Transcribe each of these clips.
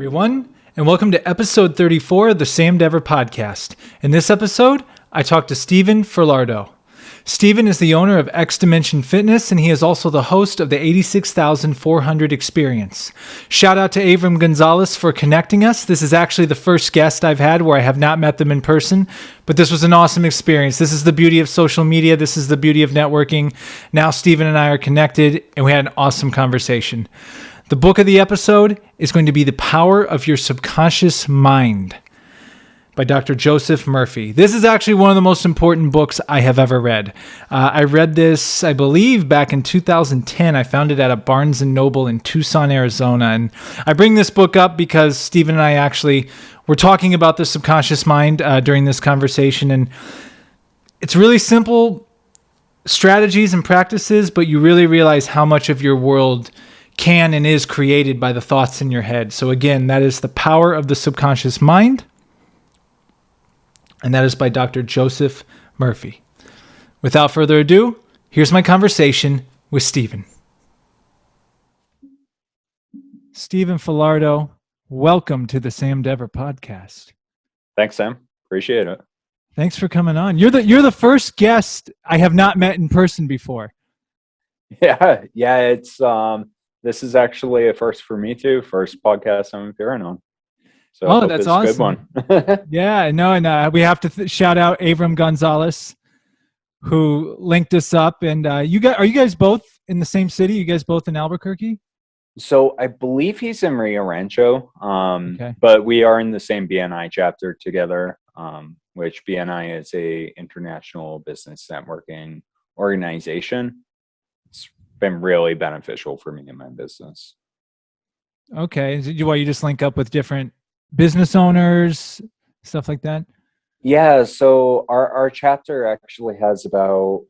everyone, and welcome to episode 34 of the Sam Dever podcast. In this episode, I talked to Steven Farlardeau. Steven is the owner of X Dimension Fitness, and he is also the host of the 86,400 Experience. Shout out to Avram Gonzales for connecting us. This is actually the first guest I've had where I have not met them in person, but this was an awesome experience. This is the beauty of social media. This is the beauty of networking. Now Steven and I are connected, and we had an awesome conversation. The book of the episode is going to be The Power of Your Subconscious Mind by Dr. Joseph Murphy. This is actually one of the most important books I have ever read. I read this, I believe, back in 2010. I found it at a Barnes & Noble in Tucson, Arizona. And I bring this book up because Steven and I actually were talking about the subconscious mind during this conversation. And it's really simple strategies and practices, but you really realize how much of your world can and is created by the thoughts in your head. So again, that is The Power of the Subconscious Mind. And that is by Dr. Joseph Murphy. Without further ado, here's my conversation with Steven. Steven Farlardeau, welcome to the Sam Dever podcast. Thanks, Sam. Appreciate it. Thanks for coming on. You're the first guest I have not met in person before. Yeah. It's this is actually a first for me too. First podcast I'm appearing on. So that's awesome. A good one. Yeah, no, and we have to shout out Avram Gonzales, who linked us up. And are you guys both in the same city? You guys both in Albuquerque? So I believe he's in Rio Rancho, Okay. but we are in the same BNI chapter together, which BNI is a international business networking organization. It's been really beneficial for me in my business. Okay. You just link up with different business owners, stuff like that? Yeah, so our chapter actually has about,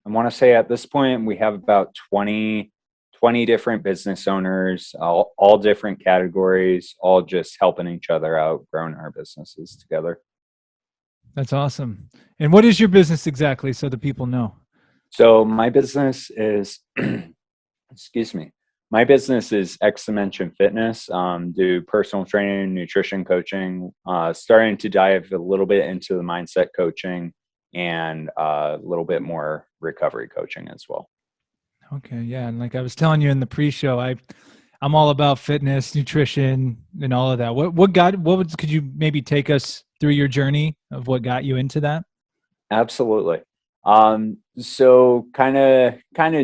I want to say at this point, we have about 20 different business owners, all different categories, all just helping each other out, growing our businesses together. That's awesome. And what is your business exactly so the people know? So my business is, excuse me. My business is X Dimension Fitness, do personal training, nutrition coaching, starting to dive a little bit into the mindset coaching and a little bit more recovery coaching as well. Okay, yeah. And like I was telling you in the pre-show, I'm all about fitness, nutrition, and all of that. Could you maybe take us through your journey of what got you into that? Absolutely. So kind of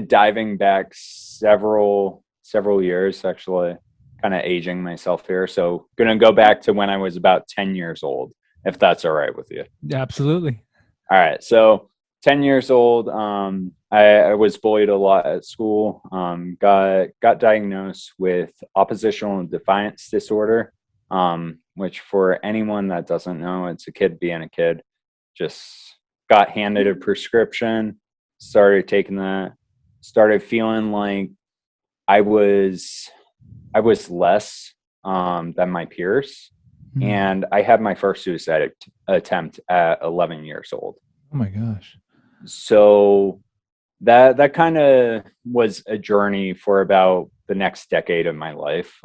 diving back several years, actually, kind of aging myself here. So going to go back to when I was about 10 years old, if that's all right with you. Absolutely. All right. So 10 years old, I was bullied a lot at school, got diagnosed with oppositional defiance disorder, which for anyone that doesn't know, it's a kid being a kid. Just got handed a prescription, started taking that, started feeling like I was less than my peers. Mm-hmm. And I had my first suicide attempt at 11 years old. Oh my gosh. So that kind of was a journey for about the next decade of my life.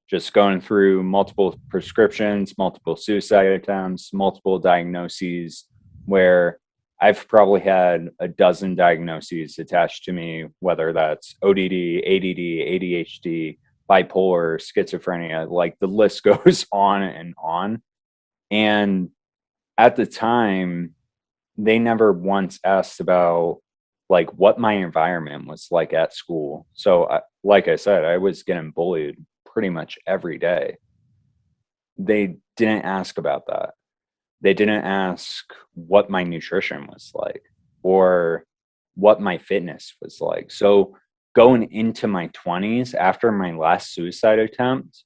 Just going through multiple prescriptions, multiple suicide attempts, multiple diagnoses, where I've probably had a dozen diagnoses attached to me, whether that's ODD, ADD, ADHD, bipolar, schizophrenia, like the list goes on and on. And at the time, they never once asked about like what my environment was like at school. So like I said, I was getting bullied pretty much every day. They didn't ask about that. They didn't ask what my nutrition was like or what my fitness was like. So going into my 20s after my last suicide attempt,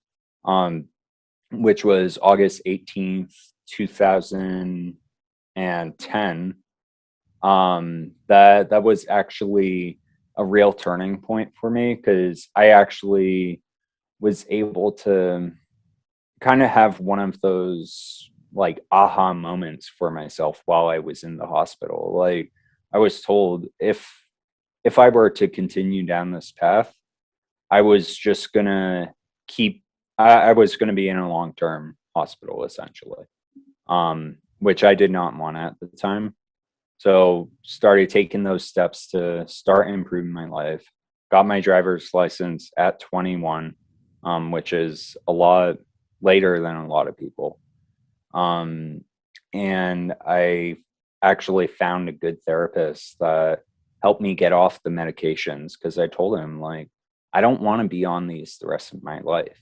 which was August 18th, 2010, that was actually a real turning point for me, because I actually was able to kind of have one of those like aha moments for myself while I was in the hospital. Like I was told if I were to continue down this path, I was just gonna keep I was going to be in a long-term hospital essentially, which I did not want at the time. So started taking those steps to start improving my life. Got my driver's license at 21, which is a lot later than a lot of people. Um, and I actually found a good therapist that helped me get off the medications because I told him, like, I don't want to be on these the rest of my life.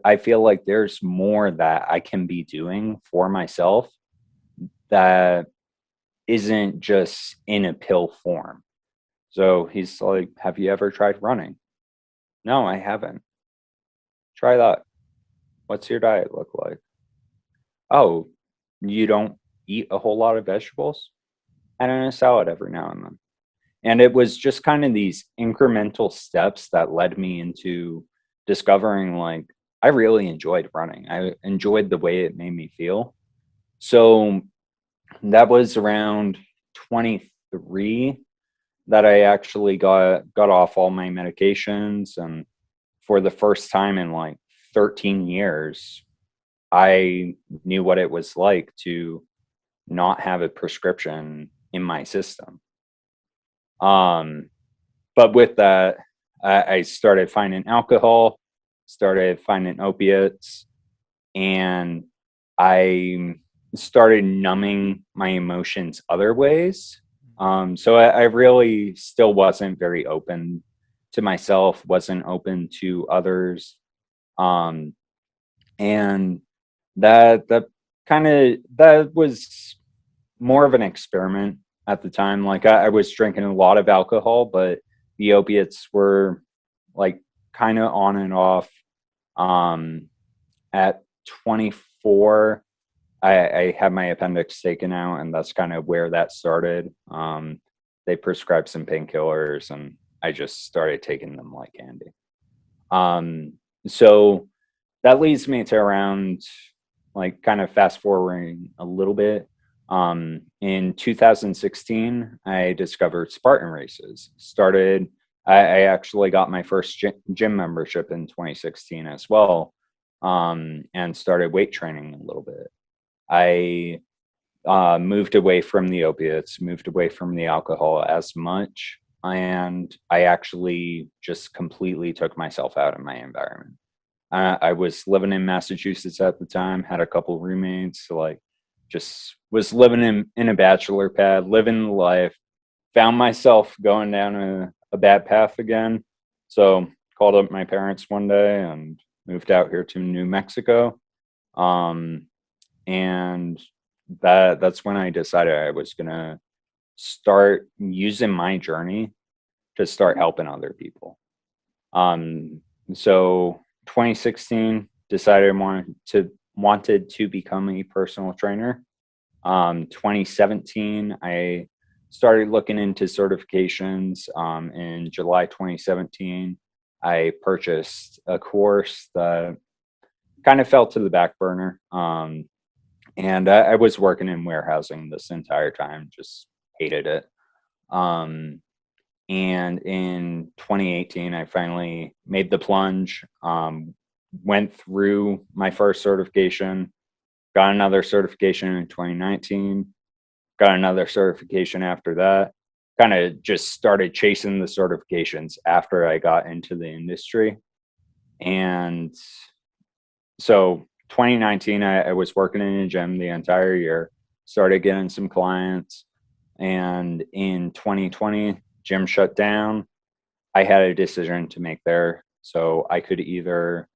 I feel like there's more that I can be doing for myself that isn't just in a pill form. So he's like, have you ever tried running? No, I haven't. Try that. What's your diet look like? Oh, you don't eat a whole lot of vegetables? And then a salad every now and then. And it was just kind of these incremental steps that led me into discovering, like, I really enjoyed running. I enjoyed the way it made me feel. So that was around 23 that I actually got off all my medications. And for the first time in like 13 years, I knew what it was like to not have a prescription in my system. But with that, I started finding alcohol, started finding opiates, and I started numbing my emotions other ways. So I really still wasn't very open to myself, wasn't open to others. Um, and that was more of an experiment at the time. Like I was drinking a lot of alcohol, but the opiates were like kind of on and off. At 24, I had my appendix taken out, and that's kind of where that started. They prescribed some painkillers, and I just started taking them like candy. So that leads me to around, like, kind of fast forwarding a little bit. In 2016, I discovered Spartan races. I actually got my first gym membership in 2016 as well, and started weight training a little bit. I moved away from the opiates, moved away from the alcohol as much, and I actually just completely took myself out of my environment. I was living in Massachusetts at the time, had a couple roommates, so like just was living in a bachelor pad, living the life, found myself going down a bad path again. So called up my parents one day and moved out here to New Mexico. And that's when I decided I was gonna start using my journey to start helping other people. So 2016, decided I wanted to become a personal trainer. 2017, I started looking into certifications. In July 2017, I purchased a course that kind of fell to the back burner. And I was working in warehousing this entire time, just hated it. And in 2018, I finally made the plunge, went through my first certification, got another certification in 2019, got another certification after that, kind of just started chasing the certifications after I got into the industry. And so 2019, I was working in a gym the entire year, started getting some clients. And in 2020, gym shut down. I had a decision to make there. So I could either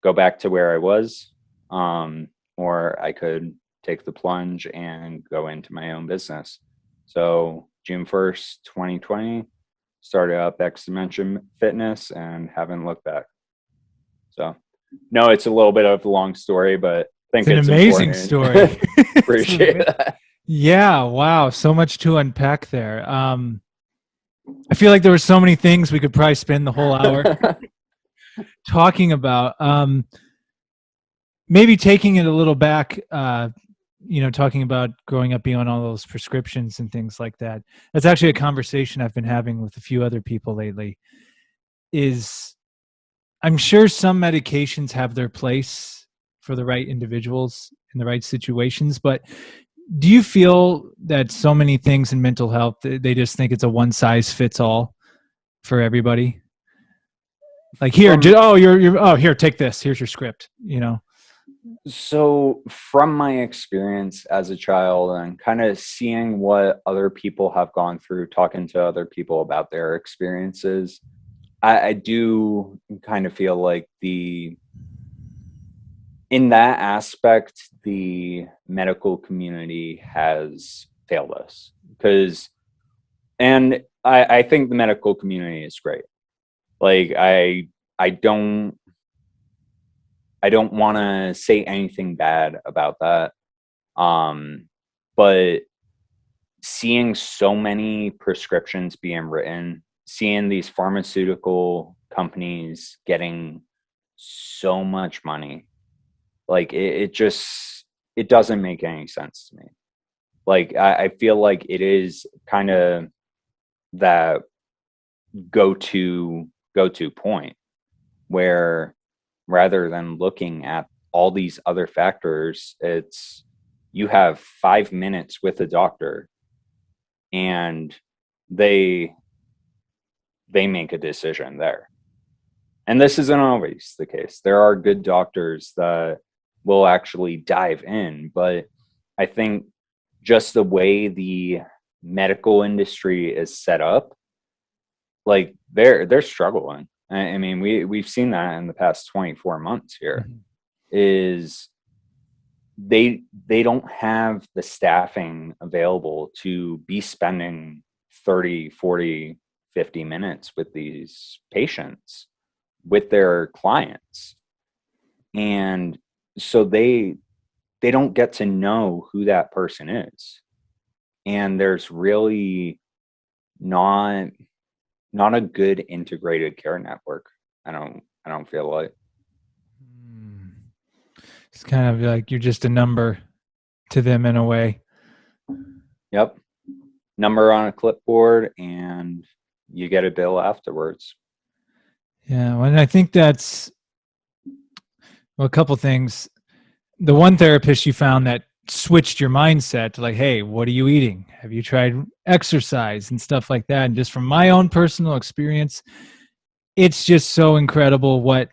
go back to where I was, or I could take the plunge and go into my own business. So June 1st, 2020, started up X Dimension Fitness and haven't looked back. So no, it's a little bit of a long story, but I think it's an amazing story. Appreciate that. Yeah. Wow. So much to unpack there. I feel like there were so many things we could probably spend the whole hour talking about. Maybe taking it a little back, talking about growing up being on all those prescriptions and things like that. That's actually a conversation I've been having with a few other people lately. I'm sure some medications have their place for the right individuals in the right situations, but do you feel that so many things in mental health, they just think it's a one size fits all for everybody? Like here, From here, take this. Here's your script, you know? So, from my experience as a child and kind of seeing what other people have gone through, talking to other people about their experiences, I do kind of feel like in that aspect, the medical community has failed us because, and I think the medical community is great. Like, I don't, I don't want to say anything bad about that. But seeing so many prescriptions being written, seeing these pharmaceutical companies getting so much money, like it doesn't make any sense to me. Like I feel like it is kind of that go to point where rather than looking at all these other factors, it's you have 5 minutes with a doctor and they make a decision there. And this isn't always the case. There are good doctors that will actually dive in, but I think just the way the medical industry is set up, like they're struggling. I mean, we've seen that in the past 24 months here. Mhm. Is they don't have the staffing available to be spending 30, 40, 50 minutes with these patients, with their clients. And so they don't get to know who that person is. And there's really not not a good integrated care network. I don't feel like. Hmm. It's kind of like you're just a number to them in a way. Yep. Number on a clipboard and you get a bill afterwards. Yeah, well, and I think that's a couple things. The one therapist you found that switched your mindset to like, hey, what are you eating? Have you tried exercise and stuff like that? And just from my own personal experience, it's just so incredible what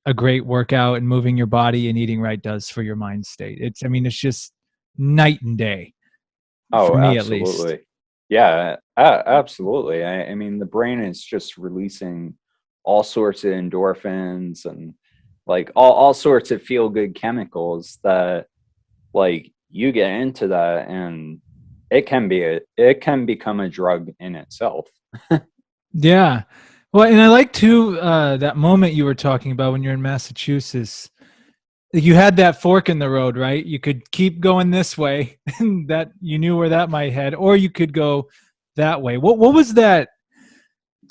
a great workout and moving your body and eating right does for your mind state. I mean, it's just night and day for Oh, me at least. absolutely. Yeah, absolutely. I mean, the brain is just releasing all sorts of endorphins and like all sorts of feel good chemicals that like you get into that and it can become a drug in itself. Yeah. Well, and I like too that moment you were talking about when you're in Massachusetts. You had that fork in the road, right? You could keep going this way, and that you knew where that might head, or you could go that way. What was that?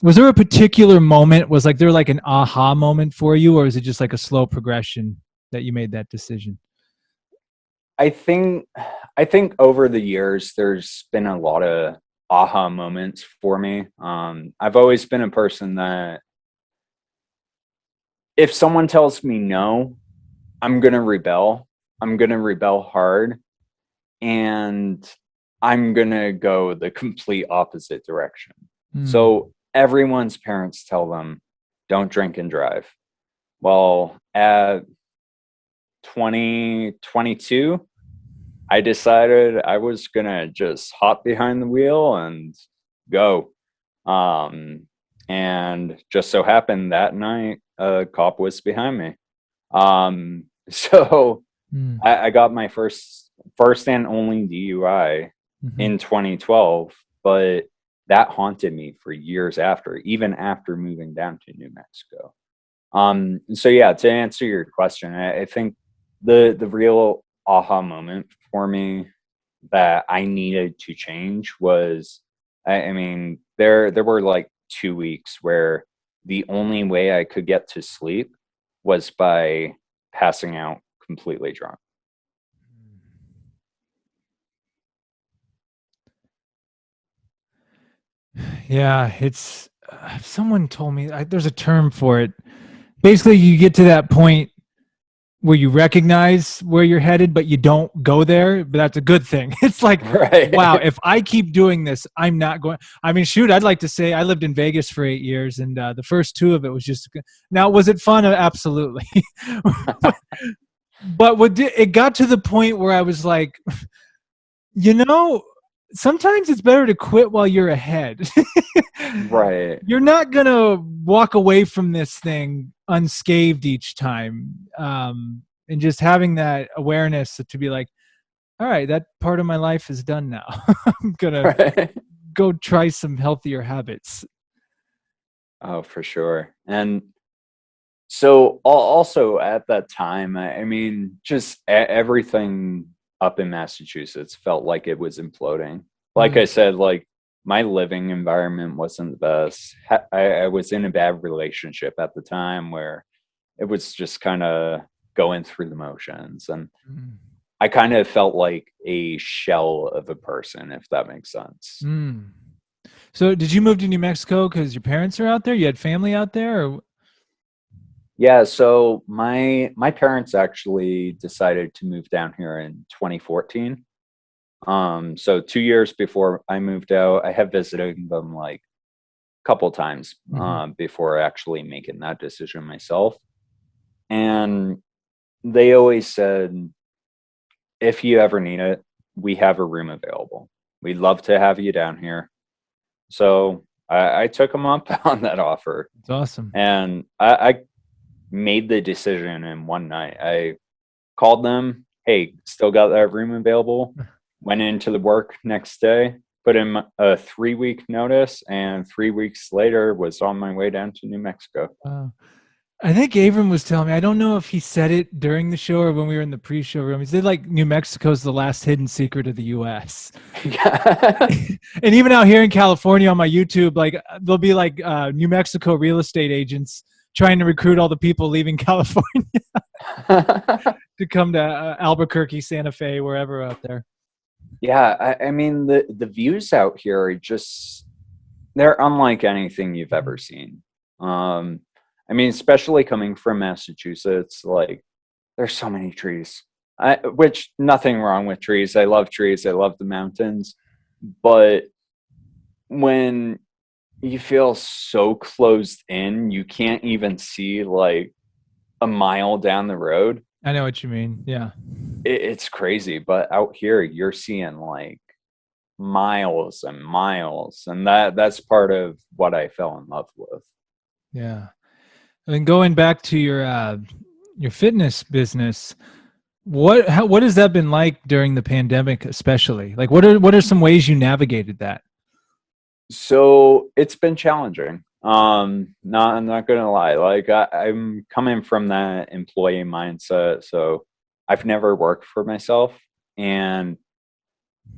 Was there a particular moment? Was like there like an aha moment for you, or is it just like a slow progression that you made that decision? I think I think over the years there's been a lot of aha moments for me. I've always been a person that if someone tells me no, I'm gonna rebel. I'm gonna rebel hard, and I'm gonna go the complete opposite direction. Hmm. So everyone's parents tell them, "Don't drink and drive." Well, at 2022, I decided I was gonna just hop behind the wheel and go. Um, and just so happened that night, a cop was behind me. So Hmm. I got my first and only DUI Mhm. in 2012, but that haunted me for years after, even after moving down to New Mexico. So yeah, to answer your question, I think the real aha moment for me that I needed to change was, I mean, there were like 2 weeks where the only way I could get to sleep was by passing out completely drunk. Yeah, it's someone told me there's a term for it. basically you get to that point where you recognize where you're headed, but you don't go there. But that's a good thing. It's like, wow, Right. if I keep doing this, I'm not going. I mean, shoot, I'd like to say I lived in Vegas for 8 years, and the first two of it was just. Now, was it fun? Absolutely. But it got to the point where I was like, you know, sometimes it's better to quit while you're ahead. Right. You're not gonna walk away from this thing unscathed each time, and just having that awareness to be like, all right, that part of my life is done now. I'm gonna Right. go try some healthier habits. Oh, for sure. And so also at that time, I mean, just everything up in Massachusetts felt like it was imploding. Like I Mm, said, like my living environment wasn't the best. I was in a bad relationship at the time where it was just kind of going through the motions. And mm, I kind of felt like a shell of a person, if that makes sense. mm. So, did you move to New Mexico because your parents are out there? You had family out there, or Yeah, so my parents actually decided to move down here in 2014. So 2 years before I moved out, I have visited them like a couple times Mhm. before actually making that decision myself. And they always said, if you ever need it, we have a room available. We'd love to have you down here. So I took them up on that offer, It's awesome. and I made the decision in one night. I called them, hey, still got that room available. Went into the work next day, put in a 3 week notice, and 3 weeks later was on my way down to New Mexico. Wow. I think Avram was telling me. I don't know if he said it during the show or when we were in the pre-show room. He said like New Mexico's the last hidden secret of the U.S. Yeah. And even out here in California on my YouTube, like there'll be like New Mexico real estate agents trying to recruit all the people leaving California to come to Albuquerque, Santa Fe, wherever out there. Yeah, I mean the views out here are just they're unlike anything you've ever seen. Um, I mean, especially coming from Massachusetts, like there's so many trees. Which nothing wrong with trees. I love trees. I love the mountains. But when you feel so closed in, you can't even see like a mile down the road. I know what you mean. Yeah. It's crazy. But out here, you're seeing like miles and miles, and that's part of what I fell in love with. Yeah. And going back to your fitness business, what has that been like during the pandemic, especially? Like, what are some ways you navigated that? So it's been challenging. Not I'm not gonna lie. Like I'm coming from that employee mindset, so I've never worked for myself, and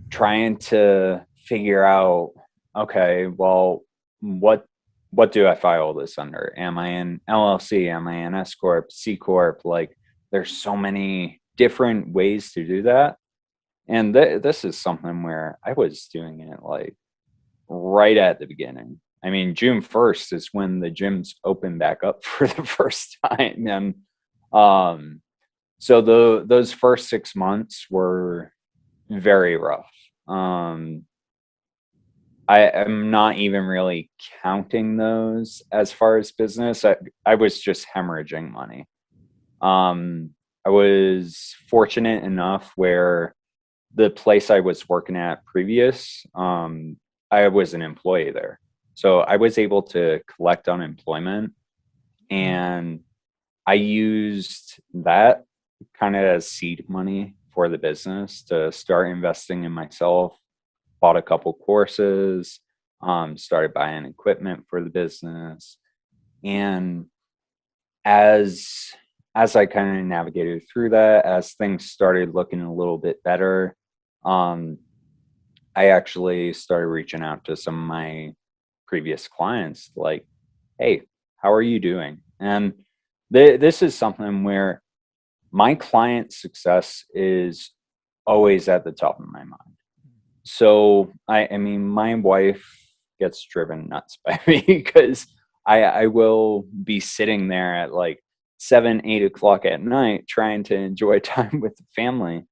trying to figure out, okay, well, what what do I file this under? Am I an LLC? Am I an S corp, C corp? Like, there's so many different ways to do that, and this is something where I was doing it like right at the beginning. I mean, June 1st is when the gyms open back up for the first time. And um, so those first 6 months were very rough. Um, I am not even really counting those as far as business. I was just hemorrhaging money. I was fortunate enough where the place I was working at previous, I was an employee there. So I was able to collect unemployment, and I used that kind of as seed money for the business to start investing in myself, bought a couple courses, started buying equipment for the business. And as as I kind of navigated through that, as things started looking a little bit better, um, I actually started reaching out to some of my previous clients, like, "Hey, how are you doing?" And this is something where my client success is always at the top of my mind. So I mean, my wife gets driven nuts by me because I will be sitting there at like 7, 8 o'clock at night trying to enjoy time with the family.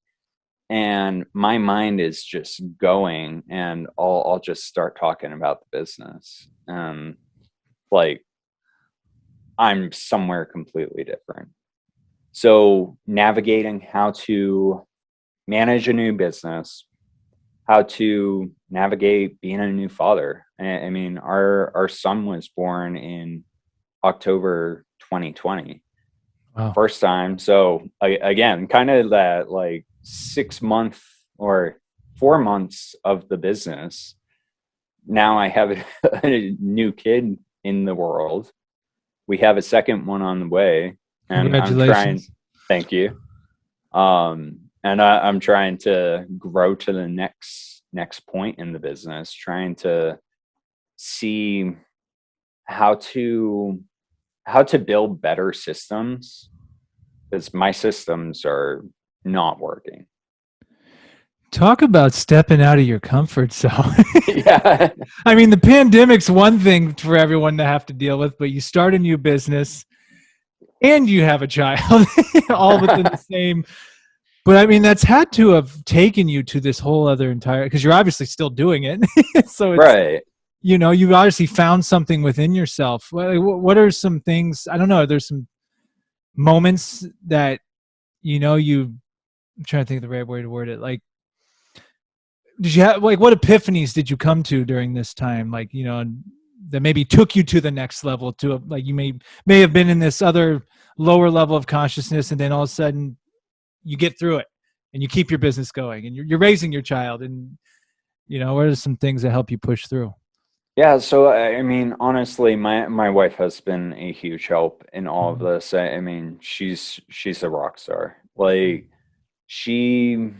And my mind is just going, and I'll just start talking about the business. Like I'm somewhere completely different. So navigating how to manage a new business, how to navigate being a new father. I mean, our son was born in October 2020, Wow. first time. So again, kind of that like 6 month or 4 months of the business. Now I have a new kid in the world. We have a second one on the way, and I'm trying. Congratulations. Thank you. And I'm trying to grow to the next point in the business, trying to see how to build better systems, because my systems are not working. Talk about stepping out of your comfort zone. Yeah. I mean, the pandemic's one thing for everyone to have to deal with, but you start a new business and you have a child all within the same. But I mean, that's had to have taken you to this whole other entire, because you're obviously still doing it. So it's, Right. you've obviously found something within yourself. What are some things? I don't know. There's some moments that, I'm trying to think of the right way to word it. Like, did you have, like, what epiphanies did you come to during this time? Like, that maybe took you to the next level, to like, you may have been in this other lower level of consciousness, and then all of a sudden you get through it and you keep your business going, and you're raising your child, and what are some things that help you push through? Yeah, so I mean, honestly, my wife has been a huge help in all of Mhm. this. I mean, she's a rock star. Like she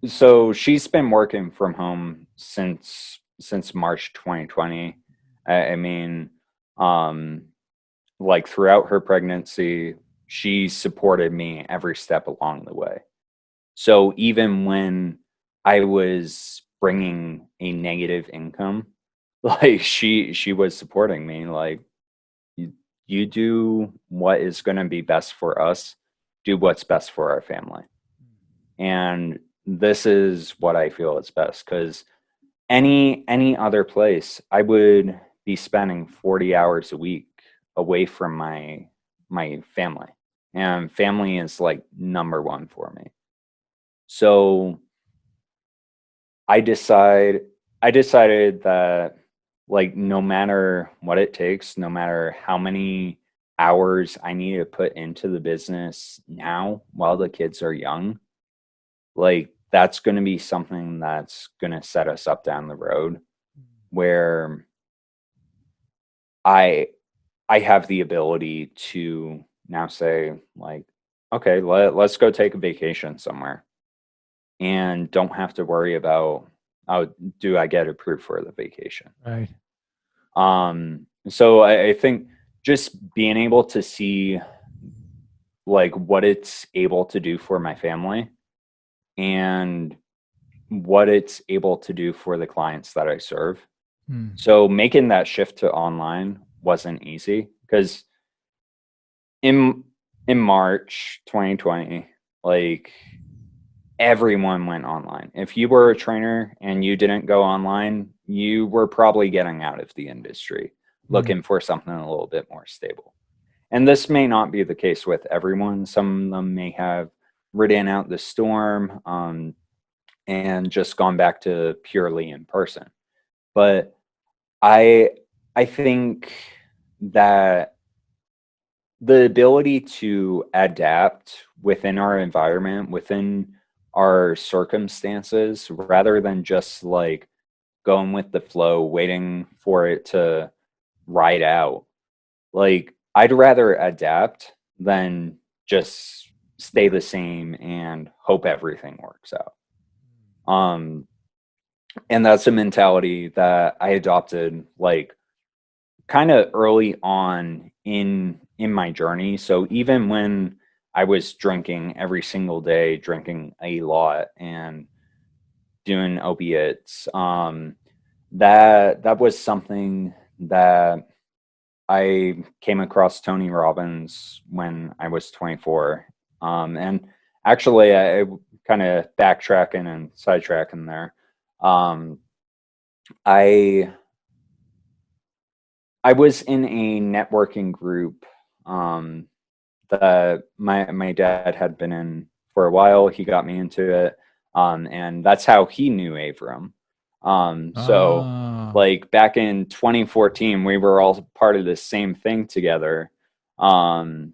so she's been working from home since March 2020. I mean, um like throughout her pregnancy, she supported me every step along the way. So even when I was bringing a negative income, like she was supporting me. Like you do what is going to be best for us, do what's best for our family. And this is what I feel is best, because any other place I would be spending 40 hours a week away from my family. And family is like number one for me. So I decide I decided that, like, no matter what it takes, no matter how many hours I need to put into the business now while the kids are young, like that's going to be something that's going to set us up down the road where I I have the ability to now say, like, okay, let's go take a vacation somewhere, and don't have to worry about, oh, do I get approved for the vacation? Right. So I think just being able to see like what it's able to do for my family, and what it's able to do for the clients that I serve. Hmm. So making that shift to online wasn't easy, because in in March 2020, like everyone went online. If you were a trainer and you didn't go online, you were probably getting out of the industry, Hmm. looking for something a little bit more stable. And this may not be the case with everyone. Some of them may have ridden out the storm, and just gone back to purely in person. But I I think that the ability to adapt within our environment, within our circumstances, rather than just like going with the flow, waiting for it to ride out. Like, I'd rather adapt than just stay the same and hope everything works out. Um, and that's a mentality that I adopted like kind of early on in my journey. So even when I was drinking every single day, drinking a lot and doing opiates, that was something that I came across Tony Robbins when I was 24. And actually, I kind of backtracking and sidetracking there. Um, I I was in a networking group that my dad had been in for a while. He got me into it, and that's how he knew Avram. So Oh. like back in 2014, we were all part of the same thing together, and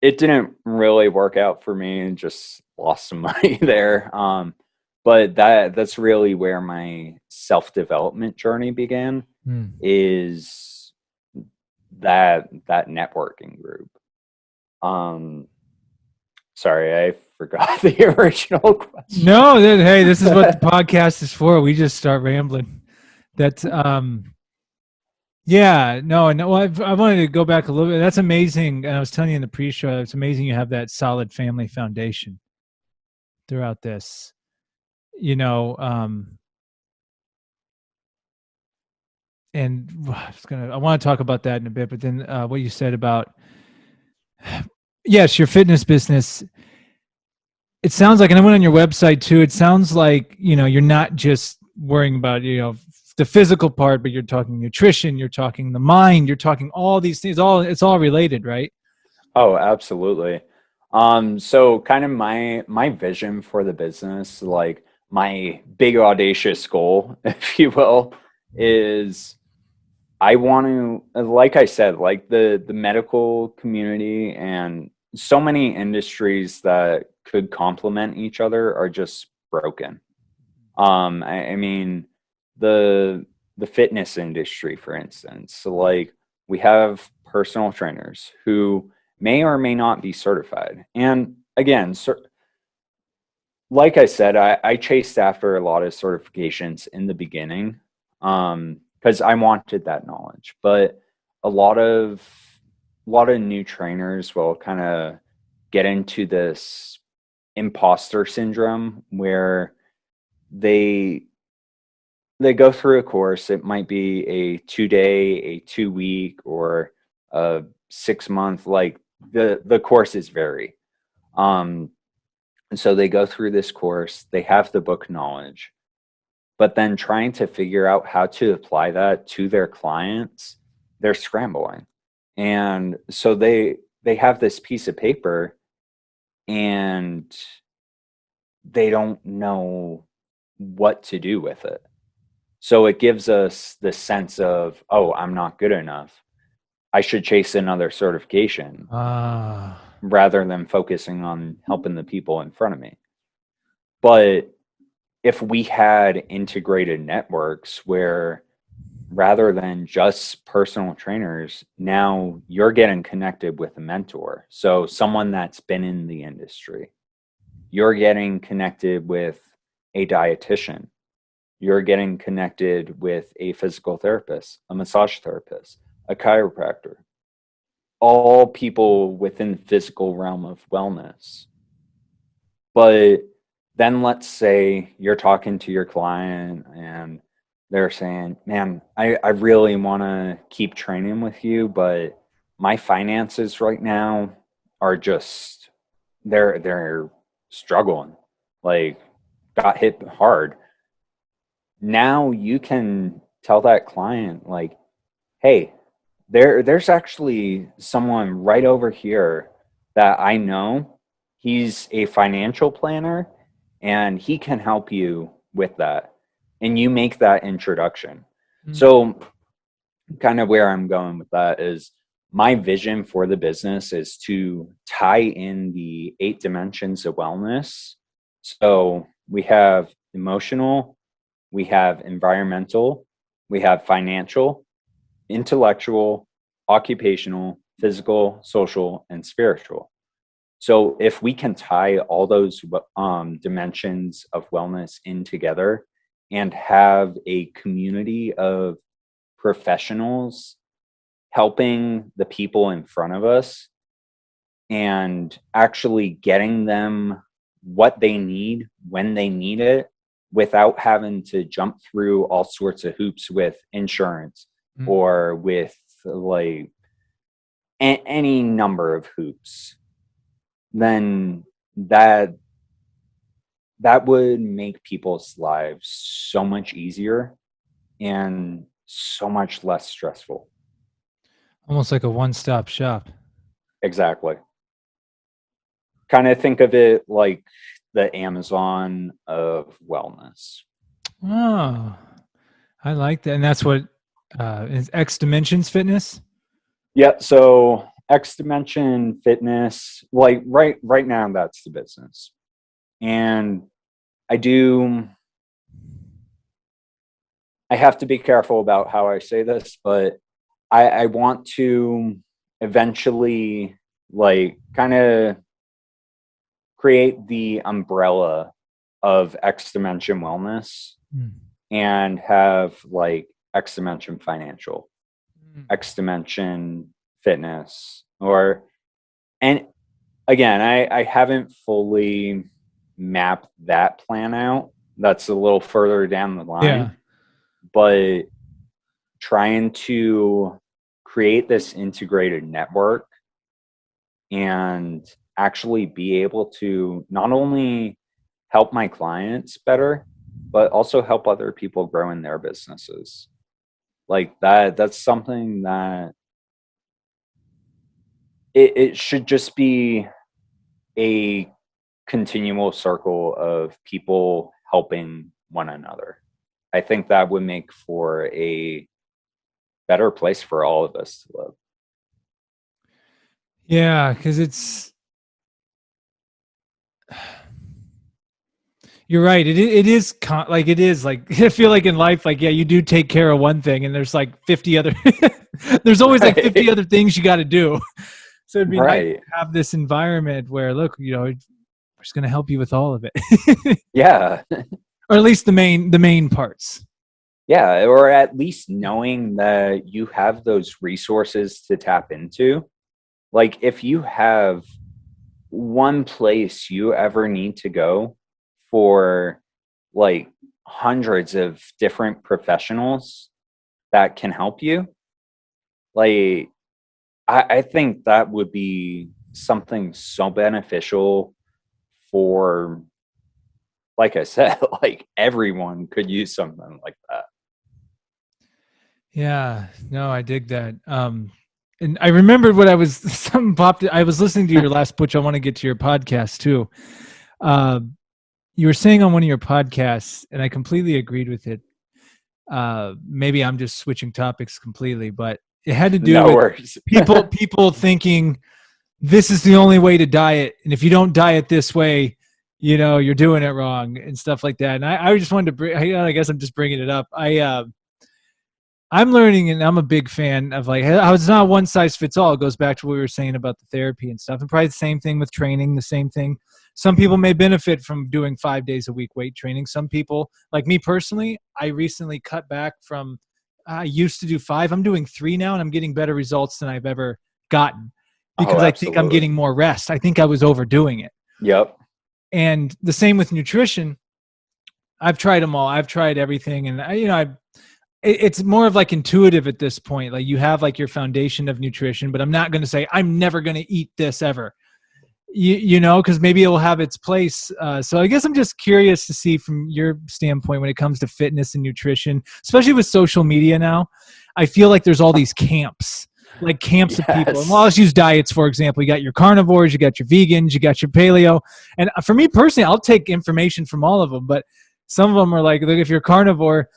it didn't really work out for me, and just lost some money there. But that's really where my self development journey began. Hmm. Is that networking group? Um, Sorry, I forgot the original question. No, hey, this is what the podcast is for. We just start rambling. That's yeah, no. Well, I wanted to go back a little bit. That's amazing. And I was telling you in the pre-show, it's amazing you have that solid family foundation throughout this. You know, and I want to talk about that in a bit, but then what you said about, yes, your fitness business. It sounds like, and I went on your website too. It sounds like, you're not just worrying about, the physical part, but you're talking nutrition, you're talking the mind, you're talking all these things. It's all related, right? Oh, absolutely. So kind of my vision for the business, like my big audacious goal, if you will, is I want to, like I said, like the medical community and so many industries that could complement each other are just broken. I mean, the fitness industry, for instance. So like we have personal trainers who may or may not be certified. And again, like I said, I chased after a lot of certifications in the beginning, because I wanted that knowledge. But a lot of new trainers will kind of get into this imposter syndrome where they they go through a course. It might be a 2-day, a 2-week, or a 6-month. Like the courses vary. Um, and so they go through this course. They have the book knowledge, but then trying to figure out how to apply that to their clients, they're scrambling. And so they have this piece of paper, and they don't know what to do with it. So it gives us the sense of, oh, I'm not good enough. I should chase another certification Ah, rather than focusing on helping the people in front of me. But if we had integrated networks where rather than just personal trainers, now you're getting connected with a mentor. So someone that's been in the industry, you're getting connected with a dietitian, you're getting connected with a physical therapist, a massage therapist, a chiropractor, all people within the physical realm of wellness. But then let's say you're talking to your client and they're saying, man, I really want to keep training with you, but my finances right now are just, they're struggling, like got hit hard. Now you can tell that client, like, hey, there's actually someone right over here that I know. He's a financial planner and he can help you with that. And you make that introduction. mm, So kind of where I'm going with that is my vision for the business is to tie in the 8 dimensions of wellness. So we have emotional, we have environmental, we have financial, intellectual, occupational, physical, social, and spiritual. So if we can tie all those dimensions of wellness in together and have a community of professionals helping the people in front of us and actually getting them what they need when they need it without having to jump through all sorts of hoops with insurance, or with like any number of hoops, then that would make people's lives so much easier and so much less stressful. Almost like a one-stop shop. Exactly. Kind of think of it like the Amazon of wellness. Oh, I like that. And that's what is X Dimensions Fitness? Yeah, so X Dimension Fitness, like right now that's the business. And I have to be careful about how I say this, but I want to eventually like kind of create the umbrella of X Dimension Wellness and have like X Dimension Financial, X Dimension Fitness, and again, I haven't fully mapped that plan out. That's a little further down the line, but trying to create this integrated network and actually be able to not only help my clients better, but also help other people grow in their businesses. Like that's something that it should just be a continual circle of people helping one another. I think that would make for a better place for all of us to live. Yeah, because you're right. It is like it is like I feel like in life, like you do take care of one thing, and there's like 50 other. There's always like 50 other things you got to do. So it'd be nice to have this environment where, look, we're just going to help you with all of it. Yeah. Or at least the main parts. Yeah, or at least knowing that you have those resources to tap into. Like if you have one place you ever need to go for like hundreds of different professionals that can help you, like I think that would be something so beneficial for, like I said, like everyone could use something like that. Yeah, no, I dig that. And I remembered what I was something popped. I was listening to your last, which I want to get to your podcast too. You were saying on one of your podcasts, and I completely agreed with it. Maybe I'm just switching topics completely, but it had to do with people thinking this is the only way to diet, and if you don't diet this way, you're doing it wrong and stuff like that. And I just wanted to bring. I guess I'm just bringing it up. I'm learning, and I'm a big fan of like how it's not one size fits all. It goes back to what we were saying about the therapy and stuff, and probably the same thing with training. The same thing. Some people may benefit from doing 5 days a week weight training. Some people, like me personally, I recently cut back from. I used to do 5. I'm doing 3 now, and I'm getting better results than I've ever gotten because I think I'm getting more rest. I think I was overdoing it. Yep. And the same with nutrition. I've tried them all. I've tried everything, and it's more of like intuitive at this point. Like you have like your foundation of nutrition, but I'm not going to say I'm never going to eat this ever, because maybe it will have its place. So I guess I'm just curious to see from your standpoint when it comes to fitness and nutrition, especially with social media now. I feel like there's all these camps of people. And well, let's use diets, for example. You got your carnivores, you got your vegans, you got your paleo. And for me personally, I'll take information from all of them, but some of them are like, look, if you're carnivore,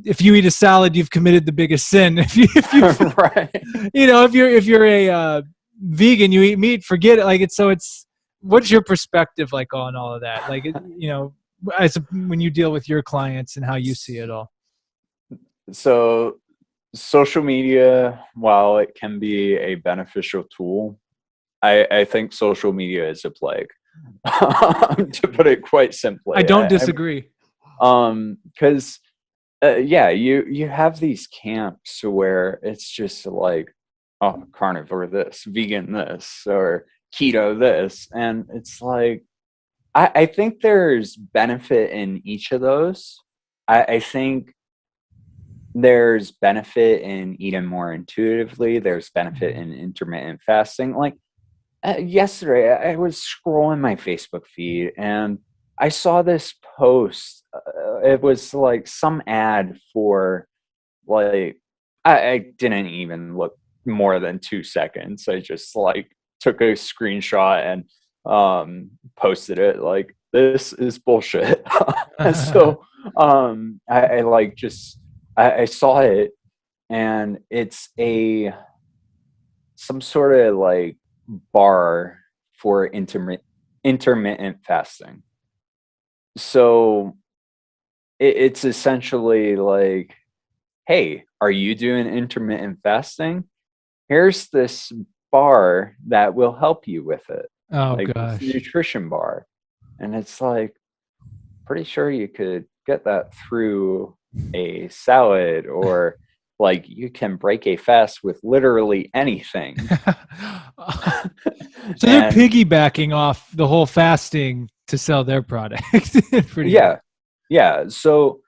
if you eat a salad, you've committed the biggest sin. If you right. if you're a vegan, you eat meat, forget it. Like it's what's your perspective like on all of that? Like when you deal with your clients and how you see it all. So social media, while it can be a beneficial tool, I think social media is a plague. To put it quite simply. I don't disagree. Because you have these camps where it's just like, oh, carnivore this, vegan this, or keto this, and it's like I think there's benefit in each of those. I think there's benefit in eating more intuitively. There's benefit in intermittent fasting. Like yesterday, I was scrolling my Facebook feed and I saw this post. It was like some ad for like, I didn't even look more than 2 seconds. I just like took a screenshot and posted it. Like, this is bullshit. And so I like just I saw it, and it's a some sort of like bar for intermittent fasting. So it's essentially like, hey, are you doing intermittent fasting? Here's this bar that will help you with it, Oh like this gosh. nutrition bar. And it's like, pretty sure you could get that through a salad, or like you can break a fast with literally anything. So they're And piggybacking off the whole fasting to sell their product. Pretty much. yeah, yeah. So,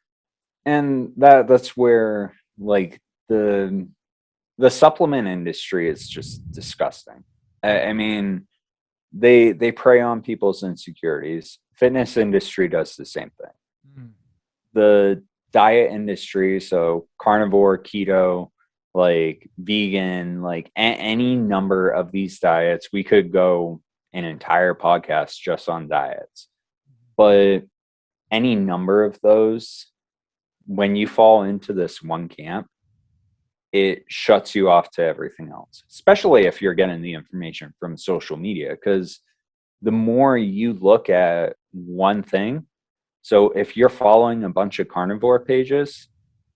and that's where like the supplement industry is just disgusting. I mean, they prey on people's insecurities. Fitness industry does the same thing. Mm. The diet industry, so carnivore, keto, like vegan, like any number of these diets, we could go an entire podcast just on diets. But any number of those, when you fall into this one camp, it shuts you off to everything else, especially if you're getting the information from social media. Because the more you look at one thing, so if you're following a bunch of carnivore pages,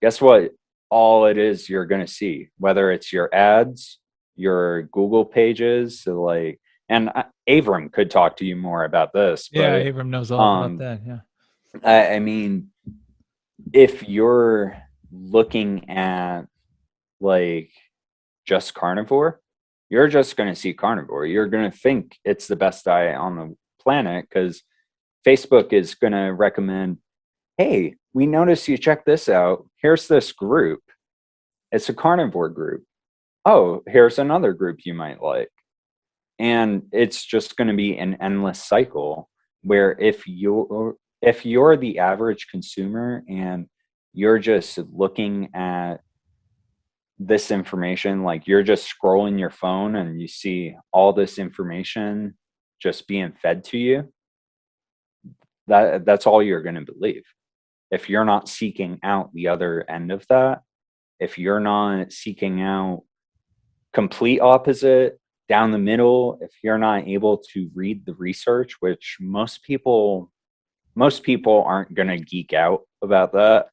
guess what? All it is you're going to see, whether it's your ads, your Google pages, so like, and Avram could talk to you more about this, Yeah, but Abram knows all about um, that. Yeah. I mean, if you're looking at like just carnivore, you're just going to see carnivore. You're going to think it's the best diet on the planet because Facebook is going to recommend, hey, we noticed you checked this out. Here's this group. It's a carnivore group. Oh, here's another group you might like. And it's just going to be an endless cycle where if you're the average consumer and you're just looking at this information, like you're just scrolling your phone and you see all this information just being fed to you, that's all you're going to believe. If you're not seeking out the other end of that, if you're not seeking out complete opposite, down the middle, if you're not able to read the research, which most people aren't going to geek out about that.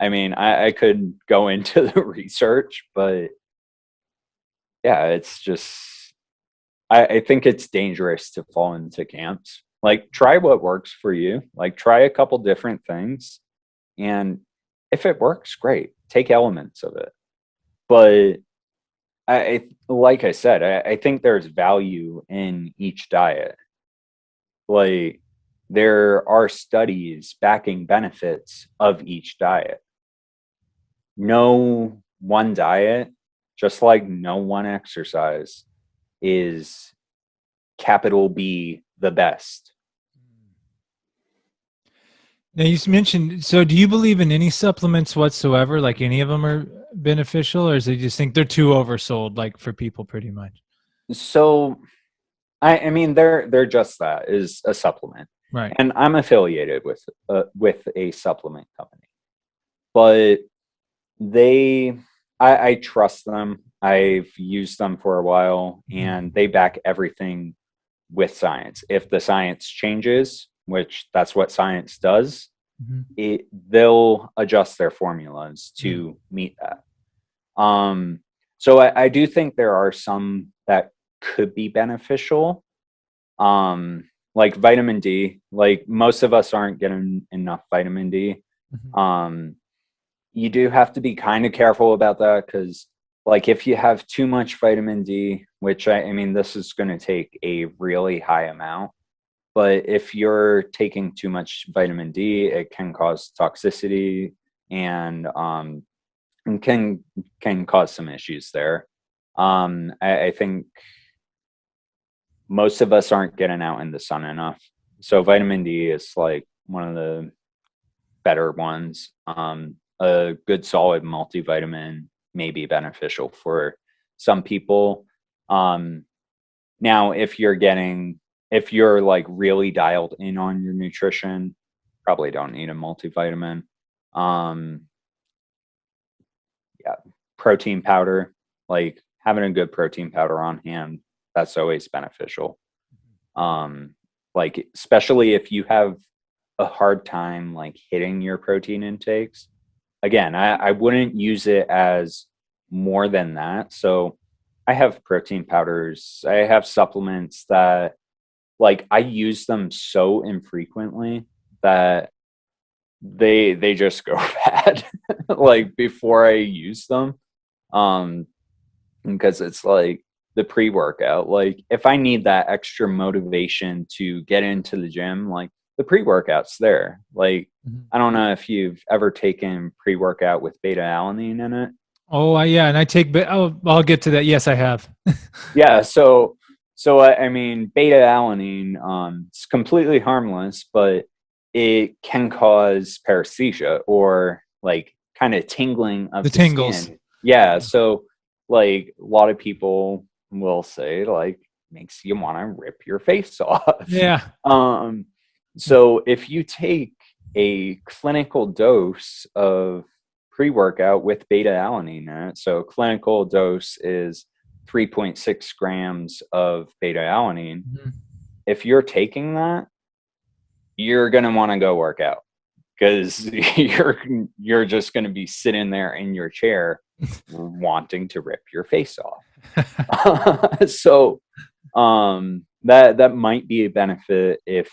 I mean, I could go into the research, but yeah, it's just, I think it's dangerous to fall into camps. Like, try what works for you. Like, try a couple different things. And if it works, great. Take elements of it. But like I said, I think there's value in each diet. Like, there are studies backing benefits of each diet. No one diet, just like no one exercise, is capital B the best. Now you mentioned. So, do you believe in any supplements whatsoever? Like any of them are beneficial, or is they just think they're too oversold, like for people, pretty much? So I mean, they're just that, is a supplement, Right. and I'm affiliated with a supplement company, but they I trust them. I've used them for a while, and they back everything with science. If the science changes, which that's what science does, Mm-hmm. they'll adjust their formulas to meet that. Um, so I do think there are some that could be beneficial, like vitamin D. Like, most of us aren't getting enough vitamin D. Mm-hmm. Um, you do have to be kind of careful about that, because like if you have too much vitamin D, which I mean, this is going to take a really high amount, but if you're taking too much vitamin D, it can cause toxicity and and can cause some issues there. I think most of us aren't getting out in the sun enough. So vitamin D is like one of the better ones. A good solid multivitamin may be beneficial for some people. Now, if you're like really dialed in on your nutrition, probably don't need a multivitamin. Um, yeah, protein powder, like having a good protein powder on hand, that's always beneficial. Like especially if you have a hard time like hitting your protein intakes. Again, I wouldn't use it as more than that. So I have protein powders, I have supplements that like I use them so infrequently that they just go bad like before I use them. Um because it's like the pre-workout. Like if I need that extra motivation to get into the gym, like the pre-workout's there. Like I don't know if you've ever taken pre-workout with beta alanine in it. Oh, yeah, and I take. I'll get to that. Yes, I have. Yeah, so I mean beta alanine it's completely harmless, but it can cause paresthesia or like kind of tingling The of the tingles. skin. Yeah, so like a lot of people will say like makes you want to rip your face off. Yeah. Um so if you take a clinical dose of pre-workout with beta alanine in it, so clinical dose is 3.6 grams of beta alanine. Mhm. If you're taking that, you're going to want to go work out because you're just going to be sitting there in your chair wanting to rip your face off. So that might be a benefit if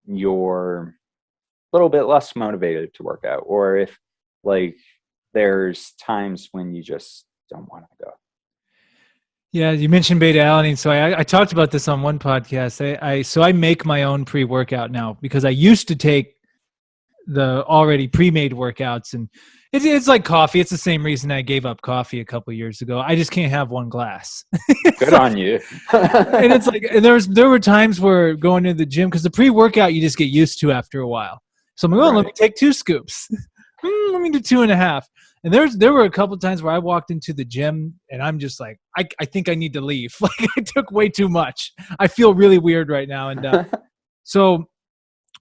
you're a little bit less motivated to work out, or if like there's times when you just don't want to go. Yeah, you mentioned beta alanine, so I talked about this on one podcast. I make my own pre-workout now because I used to take the already pre-made workouts, and it's like coffee. It's the same reason I gave up coffee a couple years ago. I just can't have one glass. It's Good like, on you. and it's like, and there were times where going to the gym, because the pre-workout you just get used to after a while. So I'm like, oh, let me Right. take 2 scoops. Let me do 2.5. And there were a couple times where I walked into the gym and I'm just like, I think I need to leave. Like I took way too much. I feel really weird right now. And so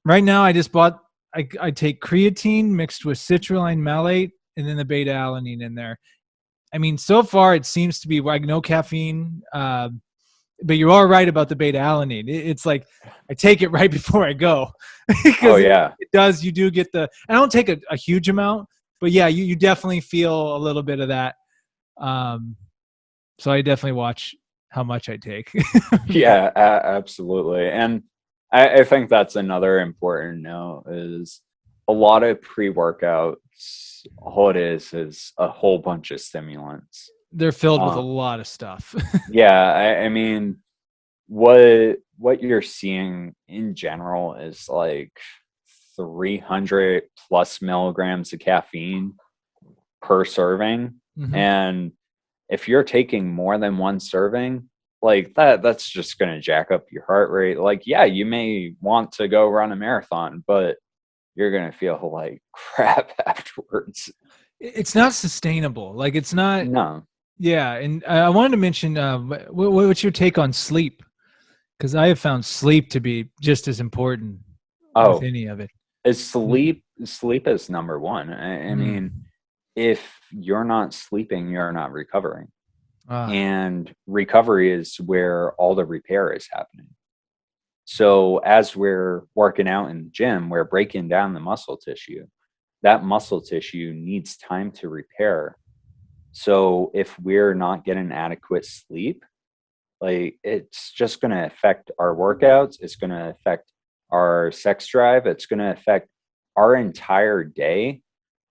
right now I just bought, I take creatine mixed with citrulline malate and then the beta alanine in there. I mean, so far it seems to be like no caffeine, but you are right about the beta alanine. It's like I take it right before I go Oh because yeah. it does. You do get I don't take a huge amount, but yeah, you definitely feel a little bit of that. Um, so I definitely watch how much I take. Yeah, absolutely. And I think that's another important note is a lot of pre-workouts, all it is a whole bunch of stimulants. They're filled with a Uh, lot of stuff. yeah, I mean, what you're seeing in general is like 300 plus milligrams of caffeine per serving. Hmm. And if you're taking more than one serving, like that's just going to jack up your heart rate. Like, yeah, you may want to go run a marathon, but you're going to feel like crap afterwards. It's not sustainable. Like it's not. No. Yeah, and I wanted to mention what's your take on sleep? Because I have found sleep to be just as important with Oh, any of it. is sleep is number one. I mean, Mm. if you're not sleeping, you're not recovering. Ah, And recovery is where all the repair is happening. So as we're working out in the gym, we're breaking down the muscle tissue. That muscle tissue needs time to repair. So if we're not getting adequate sleep, like it's just going to affect our workouts. It's going to affect our sex drive. It's going to affect our entire day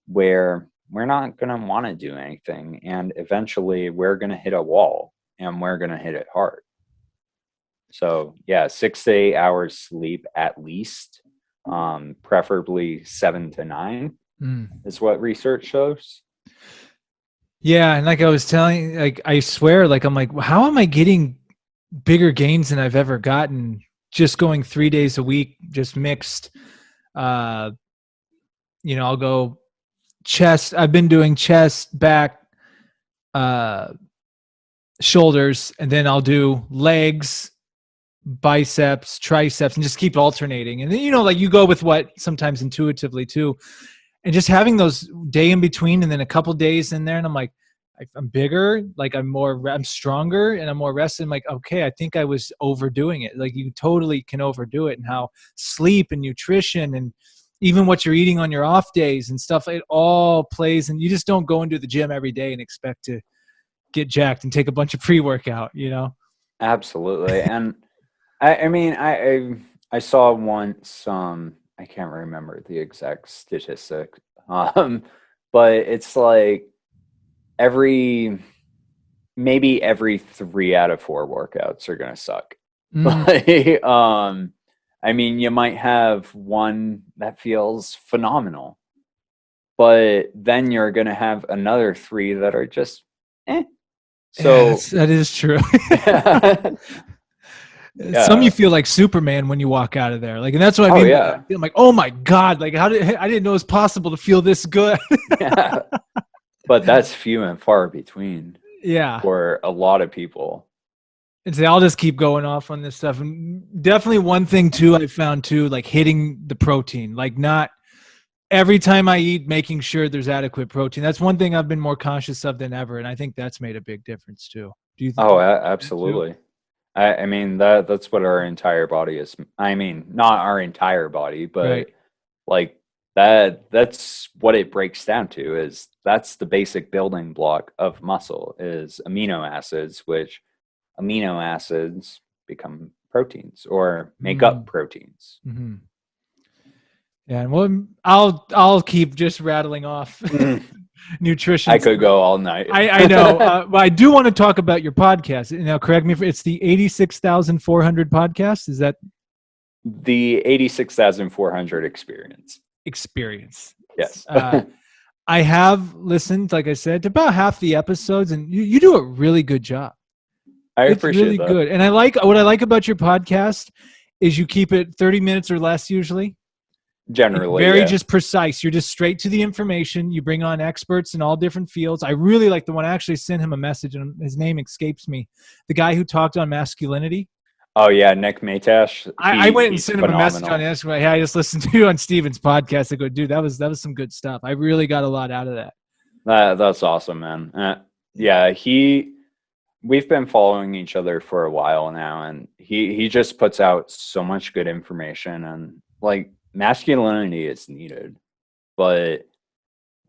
where we're not going to want to do anything. And eventually we're going to hit a wall and we're going to hit it hard. So yeah, 6 to 8 hours sleep at least, preferably 7 to 9 mm. is what research shows. Yeah, and like I was telling, like I swear, like I'm like, how am I getting bigger gains than I've ever gotten just going 3 days a week, just mixed. Uh, I'll go chest. I've been doing chest, back, uh, shoulders, and then I'll do legs, biceps, triceps, and just keep alternating. And then, like you go with what sometimes intuitively too. And just having those day in between and then a couple days in there. And I'm like, I'm bigger, like I'm stronger and I'm more rested. I'm like, okay, I think I was overdoing it. Like you totally can overdo it, and how sleep and nutrition and even what you're eating on your off days and stuff, it all plays. And you just don't go into the gym every day and expect to get jacked and take a bunch of pre-workout. Absolutely. And I mean, I saw once, I can't remember the exact statistic, um, but it's like every maybe every 3 out of 4 workouts are gonna suck. Mm. Like, I mean, you might have one that feels phenomenal, but then you're gonna have another 3 that are just eh. Yeah, So that is true. Some you yeah. feel like Superman when you walk out of there. Like, and that's what I Oh mean. yeah. I'm like, oh my God, like I didn't know it was possible to feel this good. Yeah. But that's few and far between Yeah. for a lot of people. And so I'll just keep going off on this stuff. And definitely one thing too, I found too, like hitting the protein, like not every time I eat, making sure there's adequate protein. That's one thing I've been more conscious of than ever. And I think that's made a big difference too. Do Oh, you think that too? absolutely. I mean that's what our entire body is. I mean, not our entire body, Right. but like that's what it breaks down to is that's the basic building block of muscle is amino acids, which amino acids become proteins or make up Mm. proteins. Hmm. Yeah. And well, I'll keep just rattling off Mm, I nutrition could stuff. go all night. I know, but I do want to talk about your podcast. Now, correct me if it's the 86,400 podcast. Is that The 86,400 experience. experience? Yes. I have listened, like I said, to about half the episodes, and you do a really good job. I It's appreciate really that. good, and I like what I like about your podcast is you keep it 30 minutes or less usually. It's Generally, very yeah. just precise. You're just straight to the information. You bring on experts in all different fields. I really like the one. I actually sent him a message, and his name escapes me. The guy who talked on masculinity. Oh yeah, Nick Matash, I went and he's sent him a message on phenomenal. Instagram. Hey, I just listened to you on Steven's podcast. I go, dude, that was some good stuff. I really got a lot out of that. That's awesome, man. Yeah, we've been following each other for a while now, and he just puts out so much good information, and like masculinity is needed, but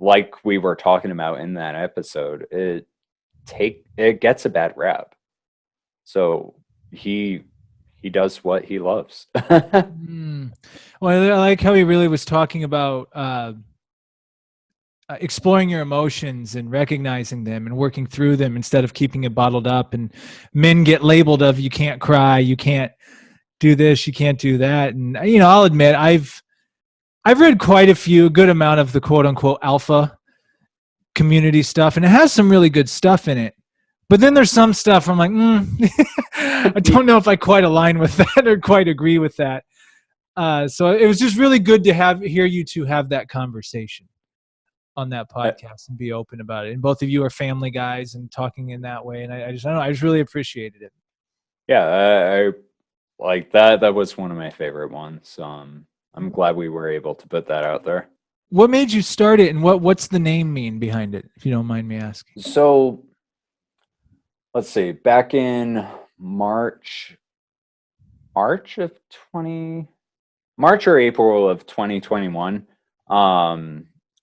like we were talking about in that episode, it gets a bad rap. So he does what he loves. Mm. Well, I like how he really was talking about exploring your emotions and recognizing them and working through them instead of keeping it bottled up. And men get labeled of you can't cry, you can't do this, you can't do that. And I'll admit I've read quite a good amount of the quote unquote alpha community stuff, and it has some really good stuff in it. But then there's some stuff I'm like, I don't know if I quite align with that or quite agree with that. So it was just really good to hear you two have that conversation on that podcast and be open about it. And both of you are family guys and talking in that way. And I don't know, I just really appreciated it. Yeah, I like that. That was one of my favorite ones. I'm glad we were able to put that out there. What made you start it, and what's the name mean behind it, if you don't mind me asking? So let's see. Back in March, March of 20, March or April of 2021,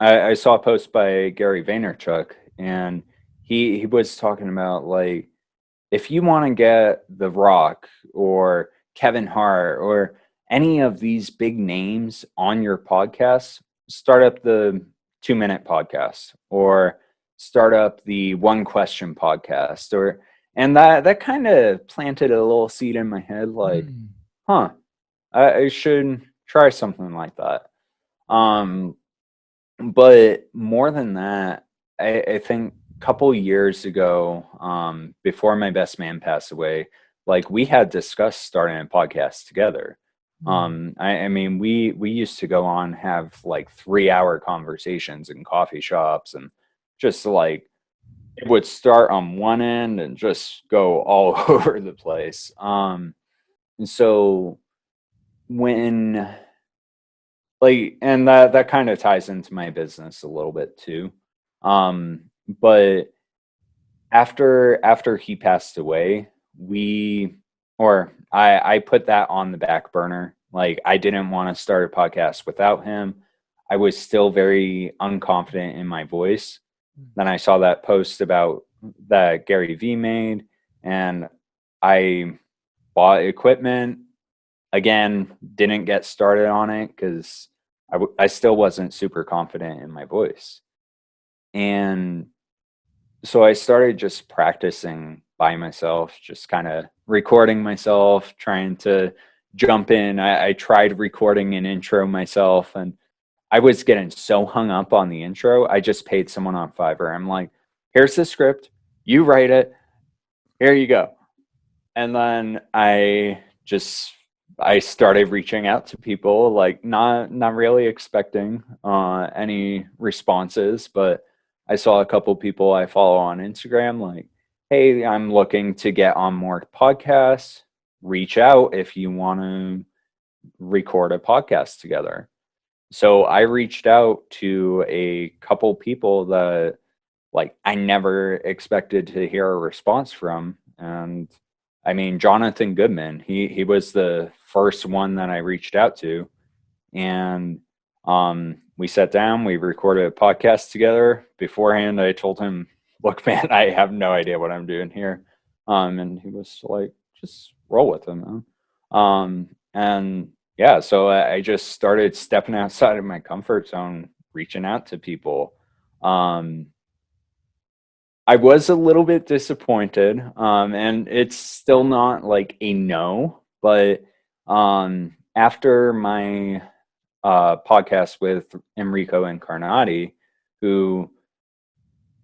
I saw a post by Gary Vaynerchuk, and he was talking about like if you want to get The Rock or Kevin Hart or any of these big names on your podcast, start up the 2 minute podcast or start up the one question podcast and that kind of planted a little seed in my head like, Mm. huh, I should try something like that. Um, but more than that, I think couple years ago, before my best man passed away, like we had discussed starting a podcast together. I mean, we used to go on, have like 3-hour conversations in coffee shops, and just like it would start on one end and just go all over the place. And so when like, and that kind of ties into my business a little bit too. But after he passed away, I put that on the back burner. Like I didn't want to start a podcast without him. I was still very unconfident in my voice. Then I saw that post about that Gary Vee made, and I bought equipment. Again, didn't get started on it because I still wasn't super confident in my voice. And so I started just practicing by myself, just kind of recording myself, trying to jump in. I tried recording an intro myself, and I was getting so hung up on the intro. I just paid someone on Fiverr. I'm like, here's the script. You write it. Here you go. And then I started reaching out to people, like not really expecting any responses, but I saw a couple people I follow on Instagram like, hey, I'm looking to get on more podcasts. Reach out if you want to record a podcast together. So I reached out to a couple people that like I never expected to hear a response from. And I mean, Jonathan Goodman, he was the first one that I reached out to. And we sat down, we recorded a podcast together. Beforehand, I told him, look, man, I have no idea what I'm doing here. And he was like, just roll with it, man. And yeah, so I just started stepping outside of my comfort zone, reaching out to people. I was a little bit disappointed, and it's still not like a no, but after my podcast with Enrico Incarnati, who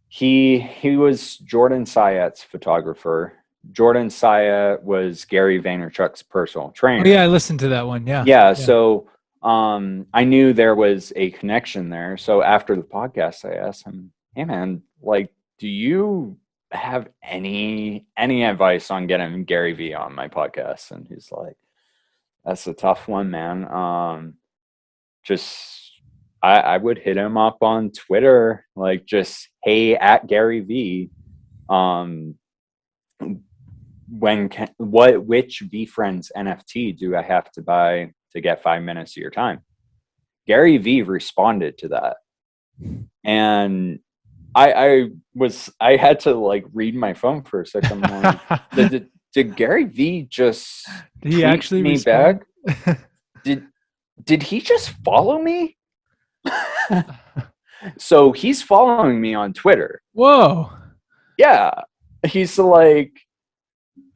he was Jordan Syatt's photographer. Jordan Syatt was Gary Vaynerchuk's personal trainer. Oh, yeah, I listened to that one. Yeah. Yeah. So I knew there was a connection there. So after the podcast, I asked him, hey man, like, do you have any advice on getting Gary Vee on my podcast? And he's like, that's a tough one, man. I would hit him up on Twitter, like just, hey, at Gary Vee. Which VeeFriends NFT do I have to buy to get 5 minutes of your time? Gary Vee responded to that. And I had to like read my phone for a second. Like, did Gary Vee just did he actually me respond? back? Did he just follow me? So he's following me on Twitter. Whoa. Yeah. He's like,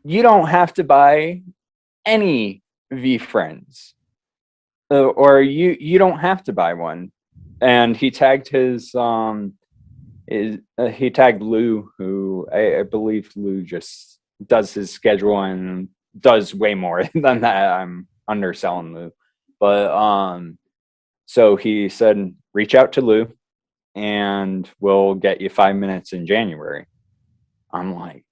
you don't have to buy any VeeFriends, or you don't have to buy one. And he tagged he tagged Lou, who I believe Lou just does his schedule and does way more than that. I'm underselling Lou, but so he said, reach out to Lou and we'll get you 5 minutes in January. I'm like,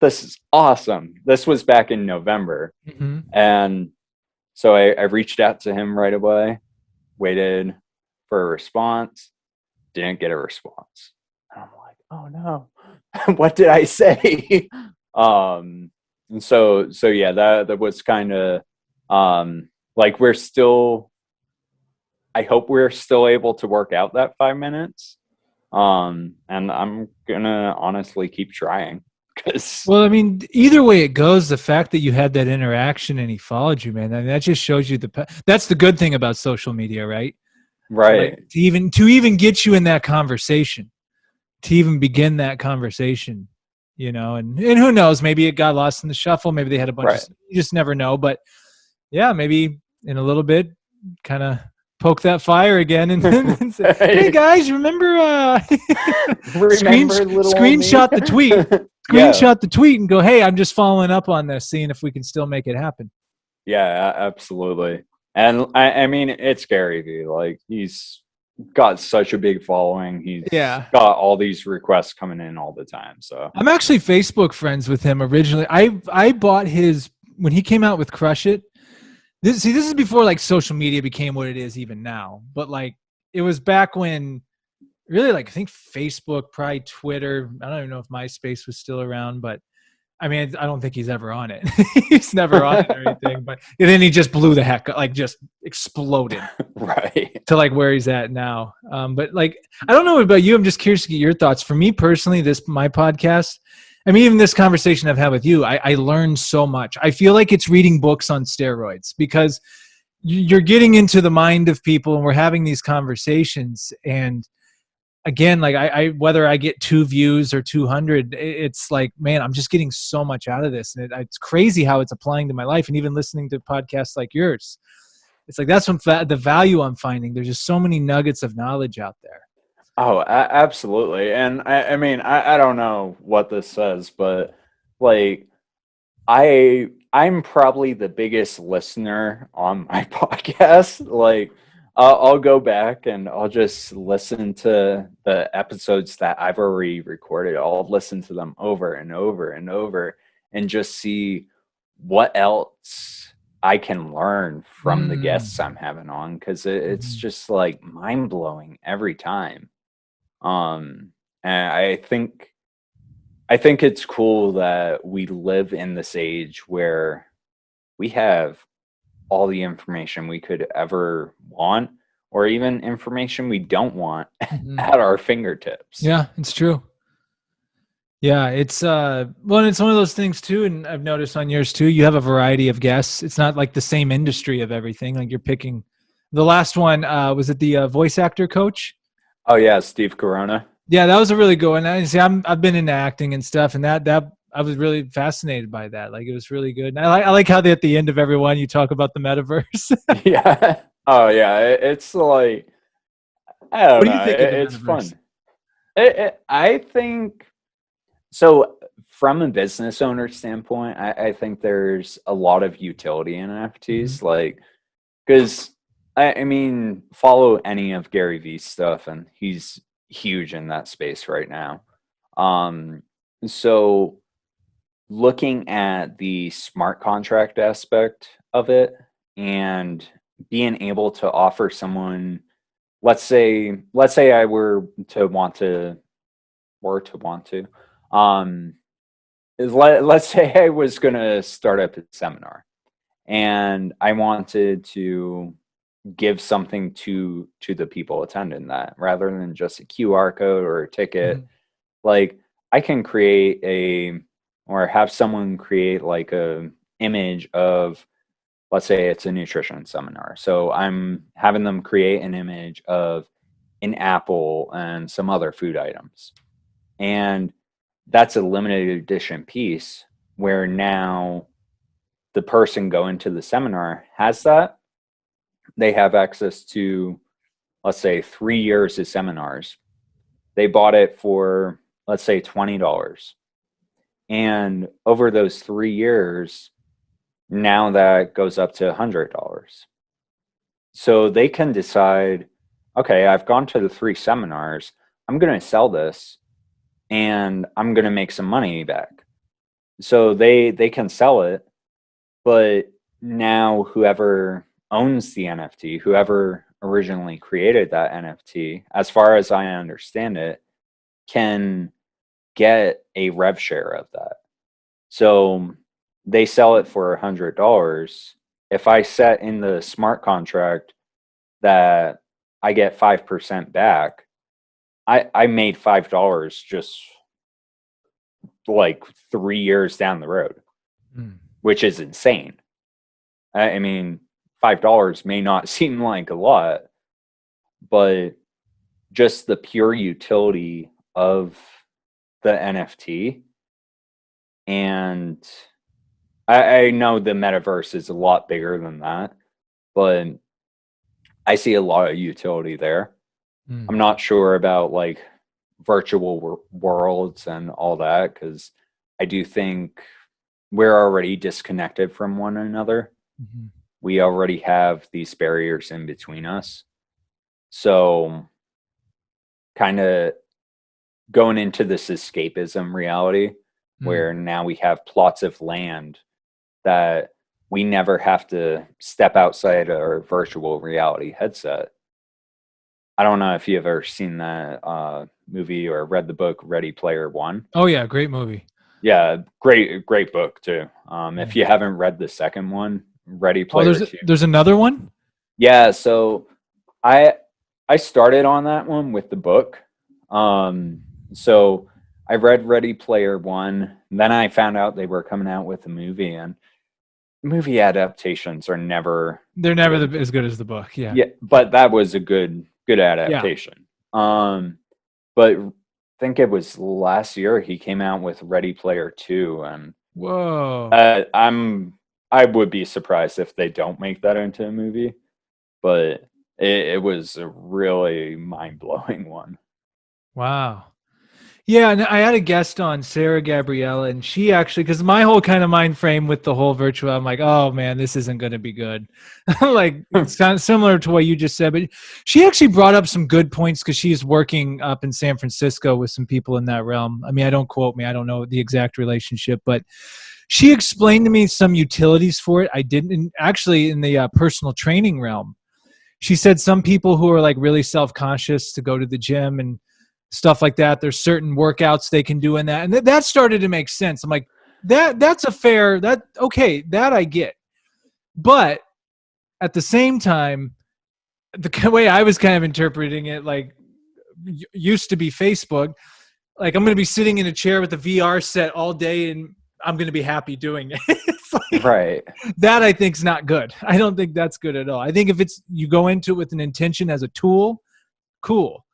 this is awesome. This was back in November. Mm-hmm. And so I reached out to him right away, waited for a response, didn't get a response. And I'm like, oh no, what did I say? And so yeah, that was kind of like I hope we're still able to work out that 5 minutes. And I'm gonna honestly keep trying. Well, I mean, either way it goes, the fact that you had that interaction and he followed you, man, I mean, that just shows you that's the good thing about social media, right? Right. Like, to even get you in that conversation, to even begin that conversation, you know, and who knows, maybe it got lost in the shuffle. Maybe they had a bunch of, you just never know. But yeah, maybe in a little bit, kind of poke that fire again and then say, hey guys, remember Remember little old me? screenshot the tweet. Yeah. Screenshot the tweet and go, hey, I'm just following up on this, seeing if we can still make it happen. Yeah, absolutely. And I mean, it's Gary Vee. Like, he's got such a big following. He's Yeah. got all these requests coming in all the time. So I'm actually Facebook friends with him originally. I bought his when he came out with Crush It. This is before like social media became what it is even now. But like it was back when really like I think Facebook, probably Twitter. I don't even know if MySpace was still around, but I mean, I don't think he's ever on it. He's never on it or anything. But and then he just blew the heck, like just exploded right. to like where he's at now. But like, I don't know about you. I'm just curious to get your thoughts. For me personally, my podcast. I mean, even this conversation I've had with you, I learned so much. I feel like it's reading books on steroids because you're getting into the mind of people and we're having these conversations. And again, like I whether I get 2 views or 200, it's like, man, I'm just getting so much out of this. And it's crazy how it's applying to my life. And even listening to podcasts like yours, it's like, that's the value I'm finding. There's just so many nuggets of knowledge out there. Oh, absolutely. And I mean, I don't know what this says, but like I'm probably the biggest listener on my podcast. Like, I'll go back and I'll just listen to the episodes that I've already recorded. I'll listen to them over and over and over and just see what else I can learn from the guests I'm having on, because it's just like mind blowing every time. And I think it's cool that we live in this age where we have all the information we could ever want, or even information we don't want at our fingertips. Yeah, it's true. Yeah, it's well, and it's one of those things too, and I've noticed on yours too, you have a variety of guests. It's not like the same industry of everything. Like you're picking the last one, was it the voice actor coach? Oh yeah, Steve Corona. Yeah, that was a really good one. I see I've been into acting and stuff, and that I was really fascinated by that. Like it was really good. And I like how at the end of every one you talk about the metaverse. Yeah. Oh yeah, it's like, I don't What do you know. think of the It's metaverse? fun. I think so. From a business owner standpoint, I think there's a lot of utility in NFTs. Like, because I mean, follow any of Gary Vee's stuff, and he's huge in that space right now. So looking at the smart contract aspect of it and being able to offer someone, let's say I were to want to um let's say I was going to start up a seminar and I wanted to give something to the people attending that, rather than just a QR code or a ticket. Like, I can create or have someone create like a image of, let's say it's a nutrition seminar. So I'm having them create an image of an apple and some other food items. And that's a limited edition piece where now the person going to the seminar has that. They have access to, let's say, 3 years of seminars. They bought it for, let's say, $20. And over those 3 years, now that goes up to $100. So they can decide, okay, I've gone to the 3 seminars. I'm going to sell this and I'm going to make some money back. So they can sell it, but now whoever owns the NFT, whoever originally created that NFT, as far as I understand it, can get a rev share of that. So they sell it for $100. If I set in the smart contract that I get 5% back, I made $5 just like 3 years down the road, which is insane. I mean, $5 may not seem like a lot, but just the pure utility of the NFT. And I know the metaverse is a lot bigger than that, but I see a lot of utility there. Mm. I'm not sure about like virtual worlds and all that, because I do think we're already disconnected from one another. Mm-hmm. We already have these barriers in between us. So, kind of going into this escapism reality Mm. where now we have plots of land that we never have to step outside our virtual reality headset. I don't know if you've ever seen that movie or read the book Ready Player One. Oh yeah, great movie. Yeah, great book too. Yeah. If you haven't read the second one, Ready Oh, Player Two. there's another one. Yeah, so I I started on that one with the book. So I read Ready Player One, and then I found out they were coming out with a movie, and movie adaptations are never They're never good. as good as the book. Yeah. Yeah, but that was a good Yeah. adaptation. But I think it was last year he came out with Ready Player Two, and Whoa. I would be surprised if they don't make that into a movie, but it was a really mind blowing one. Wow. Yeah, and I had a guest on, Sarah Gabriella, and she actually, because my whole kind of mind frame with the whole virtual, I'm like, oh man, this isn't going to be good. Like, it sounds similar to what you just said, but she actually brought up some good points because she's working up in San Francisco with some people in that realm. I mean, I don't quote me, I don't know the exact relationship, but she explained to me some utilities for it. I didn't actually in the personal training realm. She said some people who are like really self-conscious to go to the gym and stuff like that, there's certain workouts they can do in that. And that started to make sense. I'm like, that's a fair, that, okay, that I get. But at the same time, the way I was kind of interpreting it, like used to be Facebook, like I'm going to be sitting in a chair with a VR set all day and I'm going to be happy doing it. It's like, Right. that I think is not good. I don't think that's good at all. I think if it's, you go into it with an intention as a tool, cool.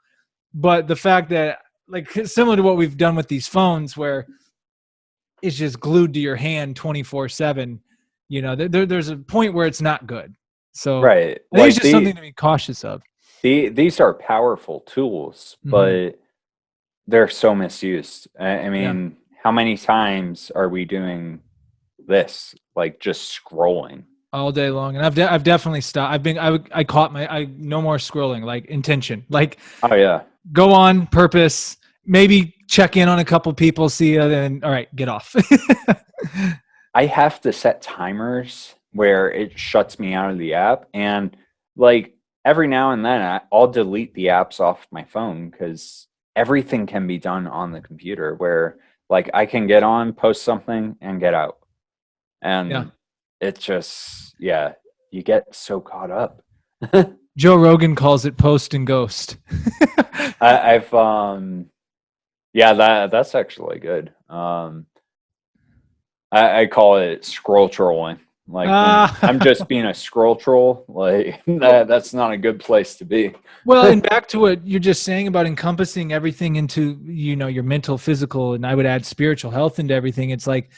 But the fact that, like, similar to what we've done with these phones where it's just glued to your hand 24/7, you know, there's a point where it's not good. So Right. I think it's Like just something to be cautious of. these are powerful tools, Mm-hmm. but they're so misused. I Yeah. mean, how many times are we doing this? Like just scrolling. All day long. And I've definitely stopped. I caught I no more scrolling, like intention, like Oh yeah. go on purpose, maybe check in on a couple people, see you, then all right, get off. I have to set timers where it shuts me out of the app, and like every now and then I'll delete the apps off my phone because everything can be done on the computer where like I can get on, post something and get out. Yeah. And it's just, yeah, you get so caught up. Joe Rogan calls it post and ghost. I've yeah, that's actually good. I call it scroll trolling. Like when I'm just being a scroll troll, like that's not a good place to be. Well, and back to what you're just saying about encompassing everything into, you know, your mental, physical, and I would add spiritual health into everything. It's like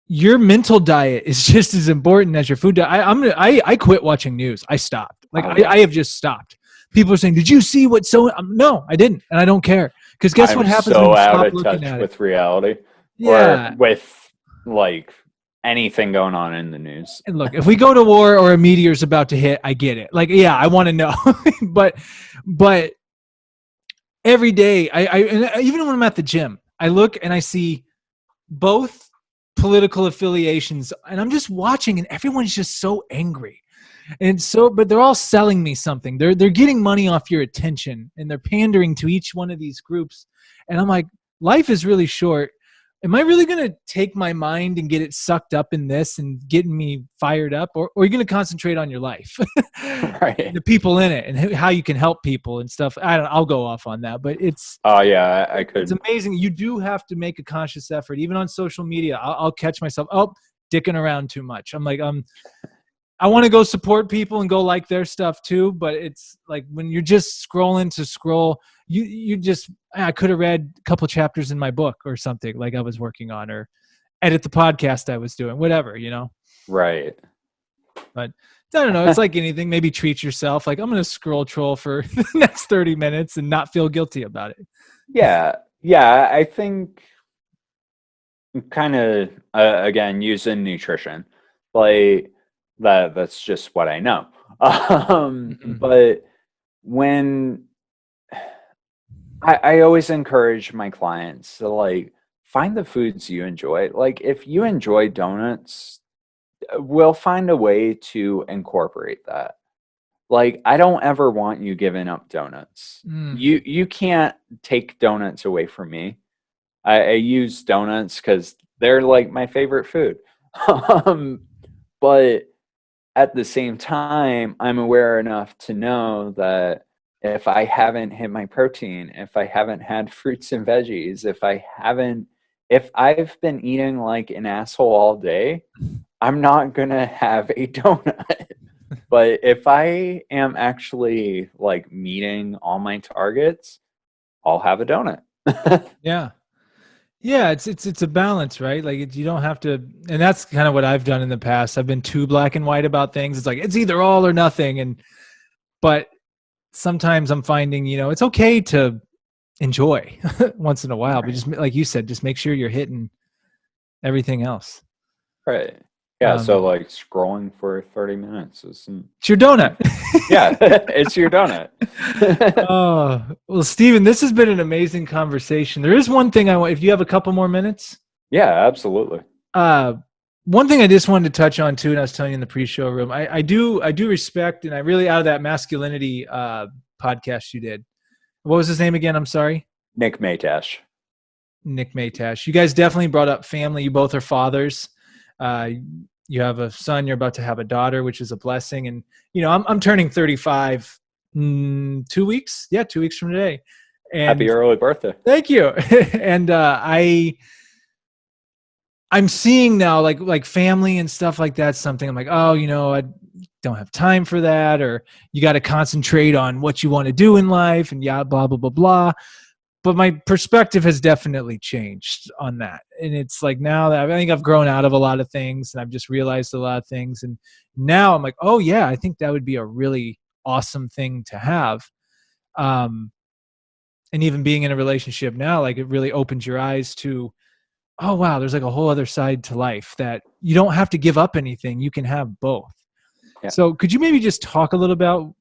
your mental diet is just as important as your food diet. I quit watching news. I stopped. Like Oh, yeah. I have just stopped. People are saying, "Did you see what so?" No, I didn't, and I don't care. Because guess what I'm happens when so you out stop of looking touch at with it? reality or Yeah. with like anything going on in the news. And look, if we go to war or a meteor's about to hit, I get it. Like, yeah, I want to know. but every day, and even when I'm at the gym, I look and I see both political affiliations, and I'm just watching, and everyone's just so angry. And so, but they're all selling me something. They're getting money off your attention, and they're pandering to each one of these groups. And I'm like, life is really short. Am I really going to take my mind and get it sucked up in this and getting me fired up? Or are you going to concentrate on your life, Right. the people in it, and how you can help people and stuff? I'll go off on that, but Oh yeah, I it's could. amazing. You do have to make a conscious effort, even on social media. I'll catch myself, dicking around too much. I'm like, I want to go support people and go like their stuff too, but it's like when you're just scrolling to scroll, you just, I could have read a couple chapters in my book or something like I was working on, or edit the podcast I was doing, whatever, you know? Right. But I don't know. It's like anything. Maybe treat yourself. Like I'm going to scroll troll for the next 30 minutes and not feel guilty about it. Yeah. Yeah. I think kind of, again, using nutrition, like that's just what I know. Mhm. But when I always encourage my clients to like find the foods you enjoy. Like if you enjoy donuts, we'll find a way to incorporate that. Like I don't ever want you giving up donuts. Mm. You can't take donuts away from me. I use donuts because they're like my favorite food. um, but at the same time, I'm aware enough to know that if I haven't hit my protein, if I haven't had fruits and veggies, if I've been eating like an asshole all day, I'm not gonna have a donut. But if I am actually like meeting all my targets, I'll have a donut. Yeah. Yeah, it's a balance, right? Like you don't have to, and that's kind of what I've done in the past. I've been too black and white about things. It's like it's either all or nothing, and but sometimes I'm finding, it's okay to enjoy once in a while, but Right. just like you said, just make sure you're hitting everything else. Right. Yeah. So Um, like scrolling for 30 minutes isn't, it's your donut. yeah, it's your donut. Oh, well, Steven, this has been an amazing conversation. There is one thing I want, if you have a couple more minutes. Yeah, absolutely. Uh, One thing I just wanted to touch on too, and I was telling you in the pre-show room, I do respect, and I really out of that masculinity podcast you did. What was his name again? I'm sorry. Nick Maytash. Nick Maytash. You guys definitely brought up family. You both are fathers. Uh, you have a son. You're about to have a daughter, which is a blessing. And I'm turning 35 2 weeks. Yeah, 2 weeks from today. Happy And early birthday. thank you. And I'm seeing now like family and stuff like that. Something I'm like, oh, I don't have time for that, or you got to concentrate on what you want to do in life, and yeah, blah blah blah blah. But my perspective has definitely changed on that, and it's like now that I think I've grown out of a lot of things, and I've just realized a lot of things, and now I'm like, oh yeah, I think that would be a really awesome thing to have. Um, and even being in a relationship now, like it really opens your eyes to, oh wow, there's like a whole other side to life that you don't have to give up anything. You can have both. Yeah. So could you maybe just talk a little about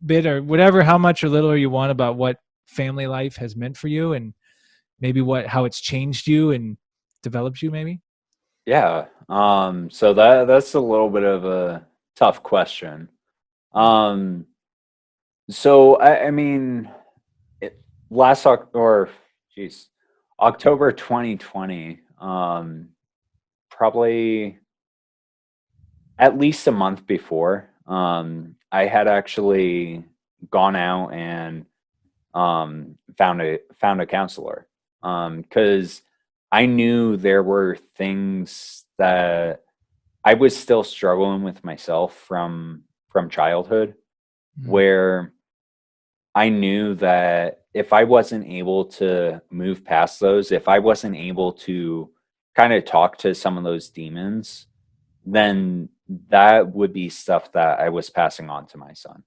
bit or whatever, how much or little you want about what family life has meant for you and maybe how it's changed you and developed you maybe? Yeah. So that's a little bit of a tough question. Um, so I mean, it, geez, October 2020, probably at least a month before, I had actually gone out and found a counselor because I knew there were things that I was still struggling with myself from childhood, Mm. where I knew that if I wasn't able to move past those, if I wasn't able to kind of talk to some of those demons, then that would be stuff that I was passing on to my son.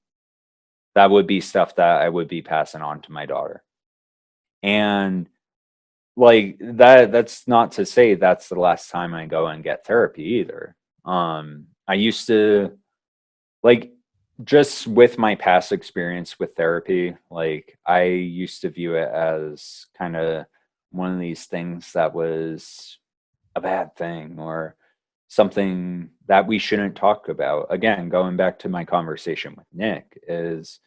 That would be stuff that I would be passing on to my daughter. And like that's not to say that's the last time I go and get therapy either. I used to like just with my past experience with therapy, like I used to view it as kind of one of these things that was a bad thing or something that we shouldn't talk about. Again, going back to my conversation with Nick, is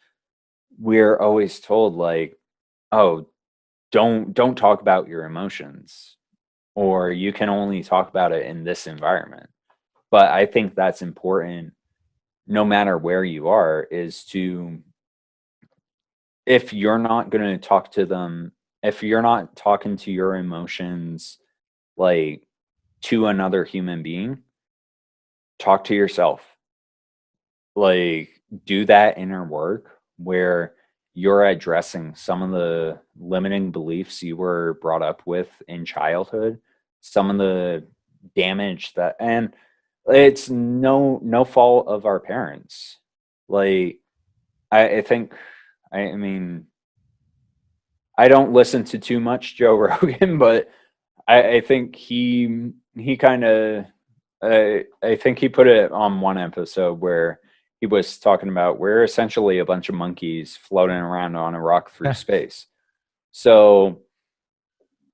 we're always told like, oh, don't talk about your emotions, or you can only talk about it in this environment. But I think that's important no matter where you are, is to, if you're not going to talk to them, if you're not talking to your emotions like to another human being, talk to yourself. Like do that inner work where you're addressing some of the limiting beliefs you were brought up with in childhood, some of the damage that, and it's no fault of our parents. Like I think I mean I don't listen to too much Joe Rogan, but I think he kind of I think he put it on one episode where he was talking about we're essentially a bunch of monkeys floating around on a rock through space. So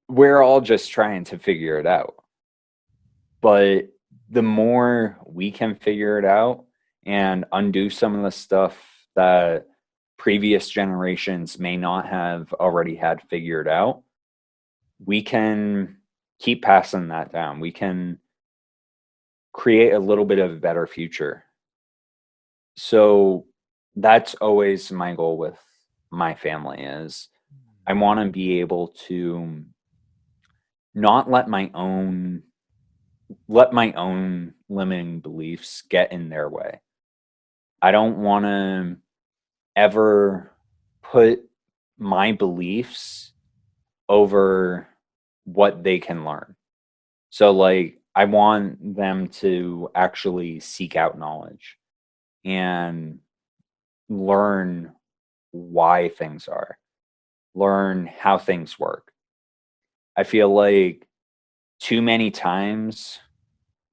we're all just trying to figure it out. But the more we can figure it out and undo some of the stuff that previous generations may not have already had figured out, we can keep passing that down. We can create a little bit of a better future. So that's always my goal with my family is I want to be able to not let my own limiting beliefs get in their way. I don't want to ever put my beliefs over what they can learn. So like I want them to actually seek out knowledge and learn why things are, learn how things work. I feel like too many times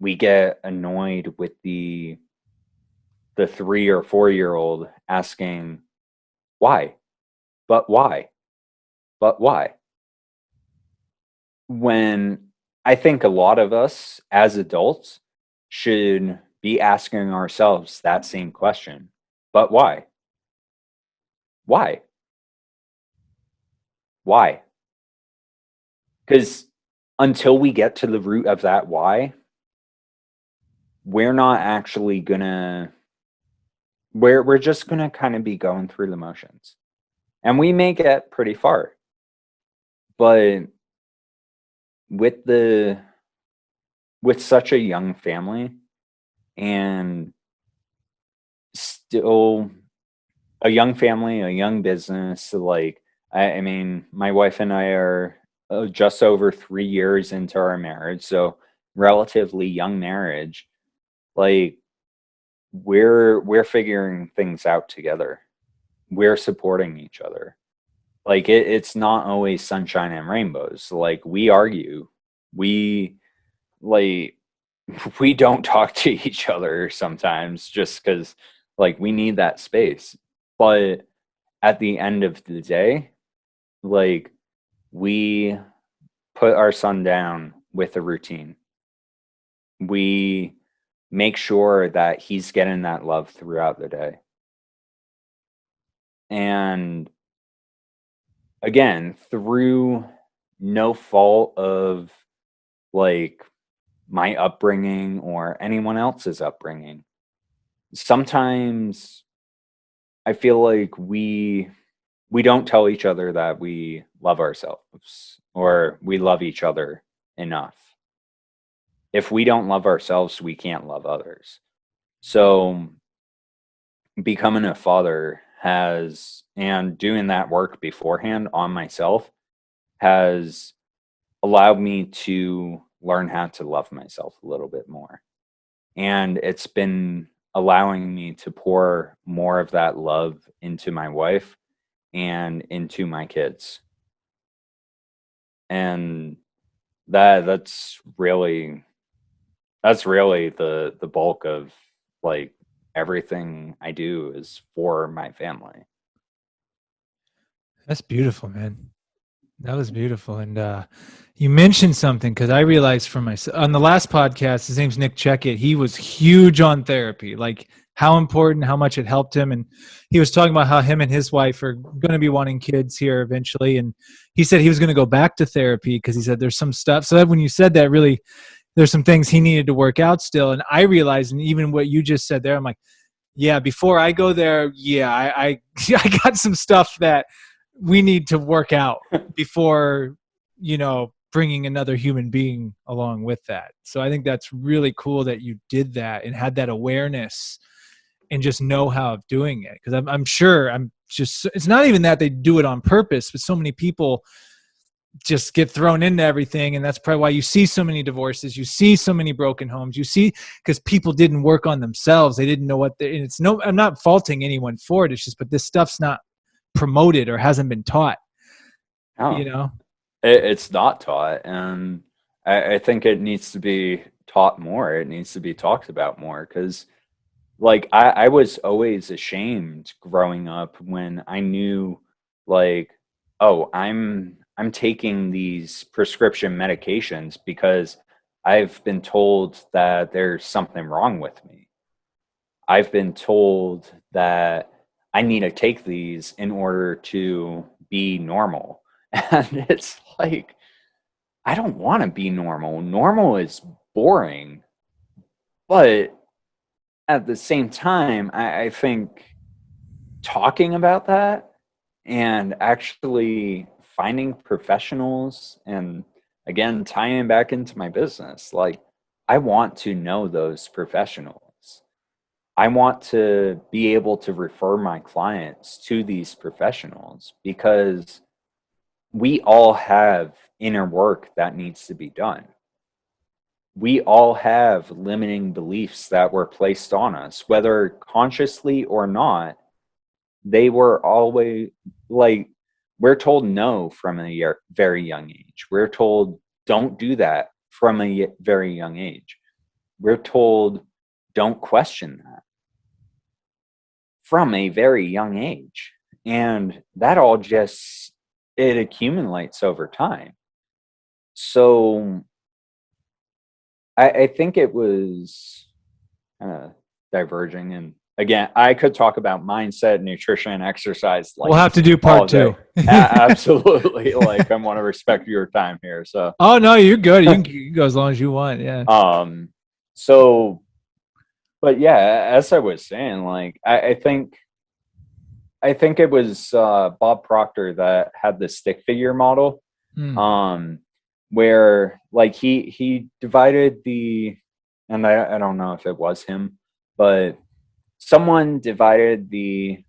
we get annoyed with the 3 or 4 year old asking why, but why, but why. When I think a lot of us as adults should be asking ourselves that same question. But why? Why? Why? Because until we get to the root of that why, we're not actually gonna we're just gonna kind of be going through the motions. And we may get pretty far. But with the with such a young family and still a young family, a young business, like I mean, my wife and I are just over 3 years into our marriage, so relatively young marriage. Like we're figuring things out together. We're supporting each other. Like it's not always sunshine and rainbows. Like we argue, we like we don't talk to each other sometimes just because like we need that space. But at the end of the day, like we put our son down with a routine. We make sure that he's getting that love throughout the day. And again, through no fault of like my upbringing or anyone else's upbringing, sometimes I feel like we don't tell each other that we love ourselves or we love each other enough. If we don't love ourselves, we can't love others. So becoming a father has and doing that work beforehand on myself has allowed me to learn how to love myself a little bit more. And it's been allowing me to pour more of that love into my wife and into my kids. And that's really the bulk of like everything I do is for my family. That's beautiful, man. That was beautiful. And you mentioned something because I realized for myself on the last podcast, his name's Nick Checkett. He was huge on therapy, like how important, how much it helped him. And he was talking about how him and his wife are going to be wanting kids here eventually. And he said he was going to go back to therapy because he said there's some stuff. So that when you said that, really, there's some things he needed to work out still. And I realized, and even what you just said there, I'm like, yeah, before I go there, yeah, I got some stuff that we need to work out before, bringing another human being along with that. So I think that's really cool that you did that and had that awareness and just know how of doing it. Because I'm sure it's not even that they do it on purpose, but so many people just get thrown into everything. And that's probably why you see so many divorces, you see so many broken homes, you see, because people didn't work on themselves. They didn't know what and it's no, I'm not faulting anyone for it. It's just, but this stuff's not promoted or hasn't been taught, No, you know? it's not taught. And I think it needs to be taught more. It needs to be talked about more because like I was always ashamed growing up when I knew like, oh, I'm taking these prescription medications because I've been told that there's something wrong with me. I've been told that I need to take these in order to be normal. And it's like, I don't want to be normal. Normal is boring. But at the same time, I think talking about that and actually finding professionals and again tying back into my business, like I want to know those professionals. I want to be able to refer my clients to these professionals because we all have inner work that needs to be done. We all have limiting beliefs that were placed on us, whether consciously or not. They were always like, we're told no from a very young age. We're told don't do that from a very young age. We're told don't question that from a very young age. And that all just, it accumulates over time. So I think it was kind of diverging. And again, I could talk about mindset, nutrition, exercise. Like We'll have to do all part day. 2. Absolutely. Like I want to respect your time here. So, Oh no, you're good. You can go as long as you want. Yeah. So, but yeah, as I was saying, like I think it was Bob Proctor that had the stick figure model, where like he divided the, and I don't know if it was him, but someone divided the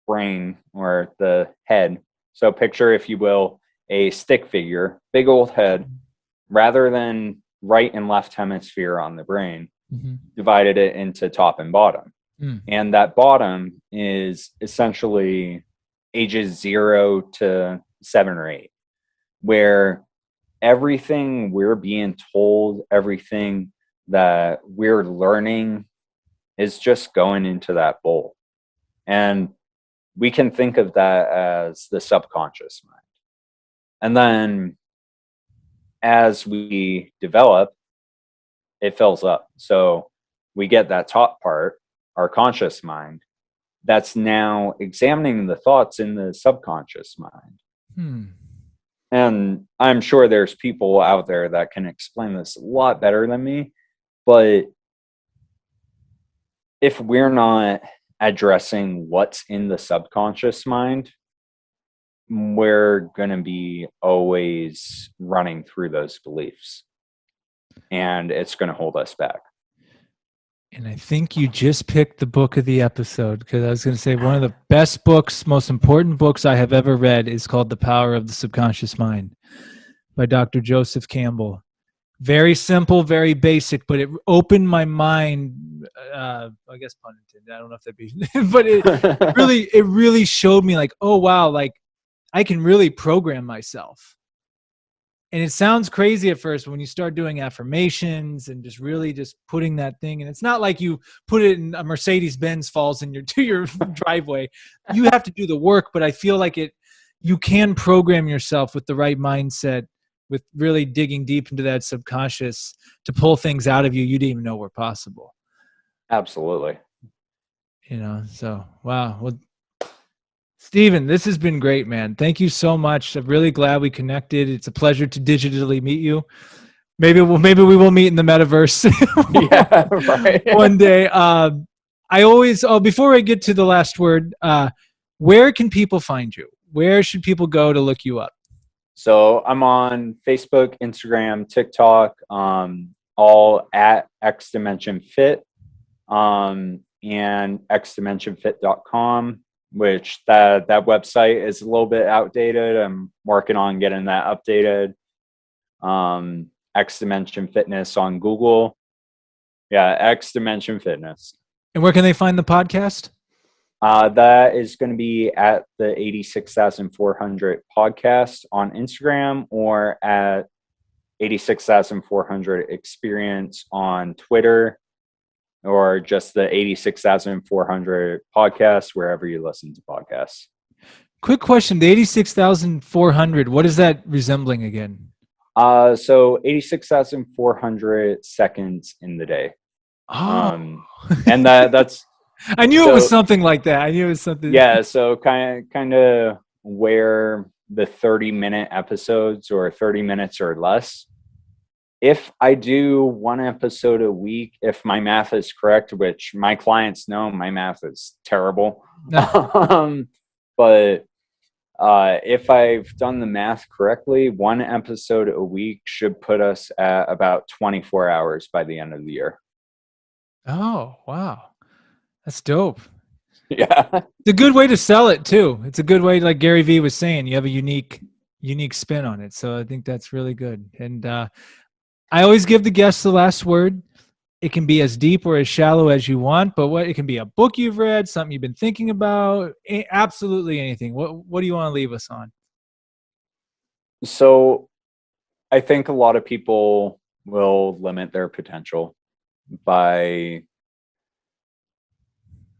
brain or the head. So picture, if you will, a stick figure, big old head, rather than right and left hemisphere on the brain, divided it into top and bottom. And that bottom is essentially ages 0 to 7 or 8, where everything we're being told, everything that we're learning is just going into that bowl. And we can think of that as the subconscious mind. And then as we develop, it fills up. So we get that top part, our conscious mind, that's now examining the thoughts in the subconscious mind. And I'm sure there's people out there that can explain this a lot better than me. But if we're not addressing what's in the subconscious mind, we're going to be always running through those beliefs. And it's going to hold us back. And I think you just picked the book of the episode, because I was going to say one of the best books, most important books I have ever read is called The Power of the Subconscious Mind by Dr. Joseph Campbell. Very simple, very basic, but it opened my mind. I guess pun intended. I don't know if that'd be, but it really showed me like, oh wow, like I can really program myself. And it sounds crazy at first when you start doing affirmations and just really just putting that thing. And it's not like you put it in a Mercedes-Benz falls in your driveway. You have to do the work, but I feel like you can program yourself with the right mindset, with really digging deep into that subconscious to pull things out of you didn't even know were possible. Absolutely. So, wow. Well, Steven, this has been great, man. Thank you so much. I'm really glad we connected. It's a pleasure to digitally meet you. Maybe we will meet in the metaverse. Yeah, right. One day. Before I get to the last word, where can people find you? Where should people go to look you up? So I'm on Facebook, Instagram, TikTok, all at X Dimension Fit, and xdimensionfit.com. which that website is a little bit outdated. I'm working on getting that updated. X Dimension Fitness on Google. Yeah, X Dimension Fitness. And where can they find the podcast? That is going to be at the 86,400 podcast on Instagram, or at 86,400 experience on Twitter, or just the 86,400 podcast, wherever you listen to podcasts. Quick question. The 86,400, what is that resembling again? So 86,400 seconds in the day. Oh. And that's I knew it was something like that. I knew it was something. Yeah, so kind of where the 30-minute episodes, or 30 minutes or less. If I do one episode a week, if my math is correct, which my clients know my math is terrible, but if I've done the math correctly, one episode a week should put us at about 24 hours by the end of the year. Oh, wow. That's dope. Yeah. It's a good way to sell it too. It's a good way, like Gary Vee was saying, you have a unique spin on it. So I think that's really good. And I always give the guests the last word. It can be as deep or as shallow as you want, but it can be a book you've read, something you've been thinking about, absolutely anything. What do you want to leave us on? So I think a lot of people will limit their potential by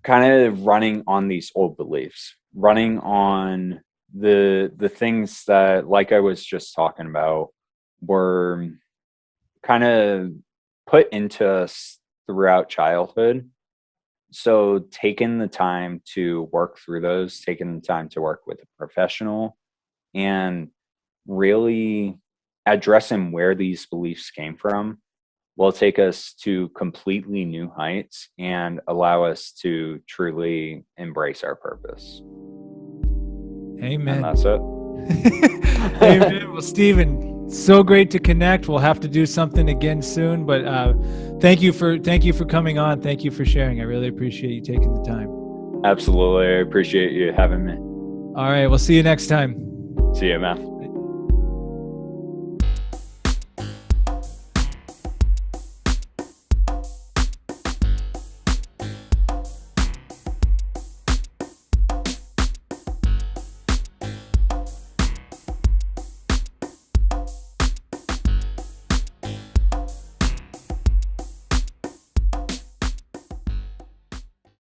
kind of running on these old beliefs, running on the things that, like I was just talking about, were kind of put into us throughout childhood. So taking the time to work through those, taking the time to work with a professional, and really addressing where these beliefs came from will take us to completely new heights and allow us to truly embrace our purpose. Amen. And that's it. Amen. Well, Steven, so great to connect. We'll have to do something again soon, but thank you for coming on. Thank you for sharing. I really appreciate you taking the time. Absolutely. I appreciate you having me. All right. We'll see you next time. See you, man.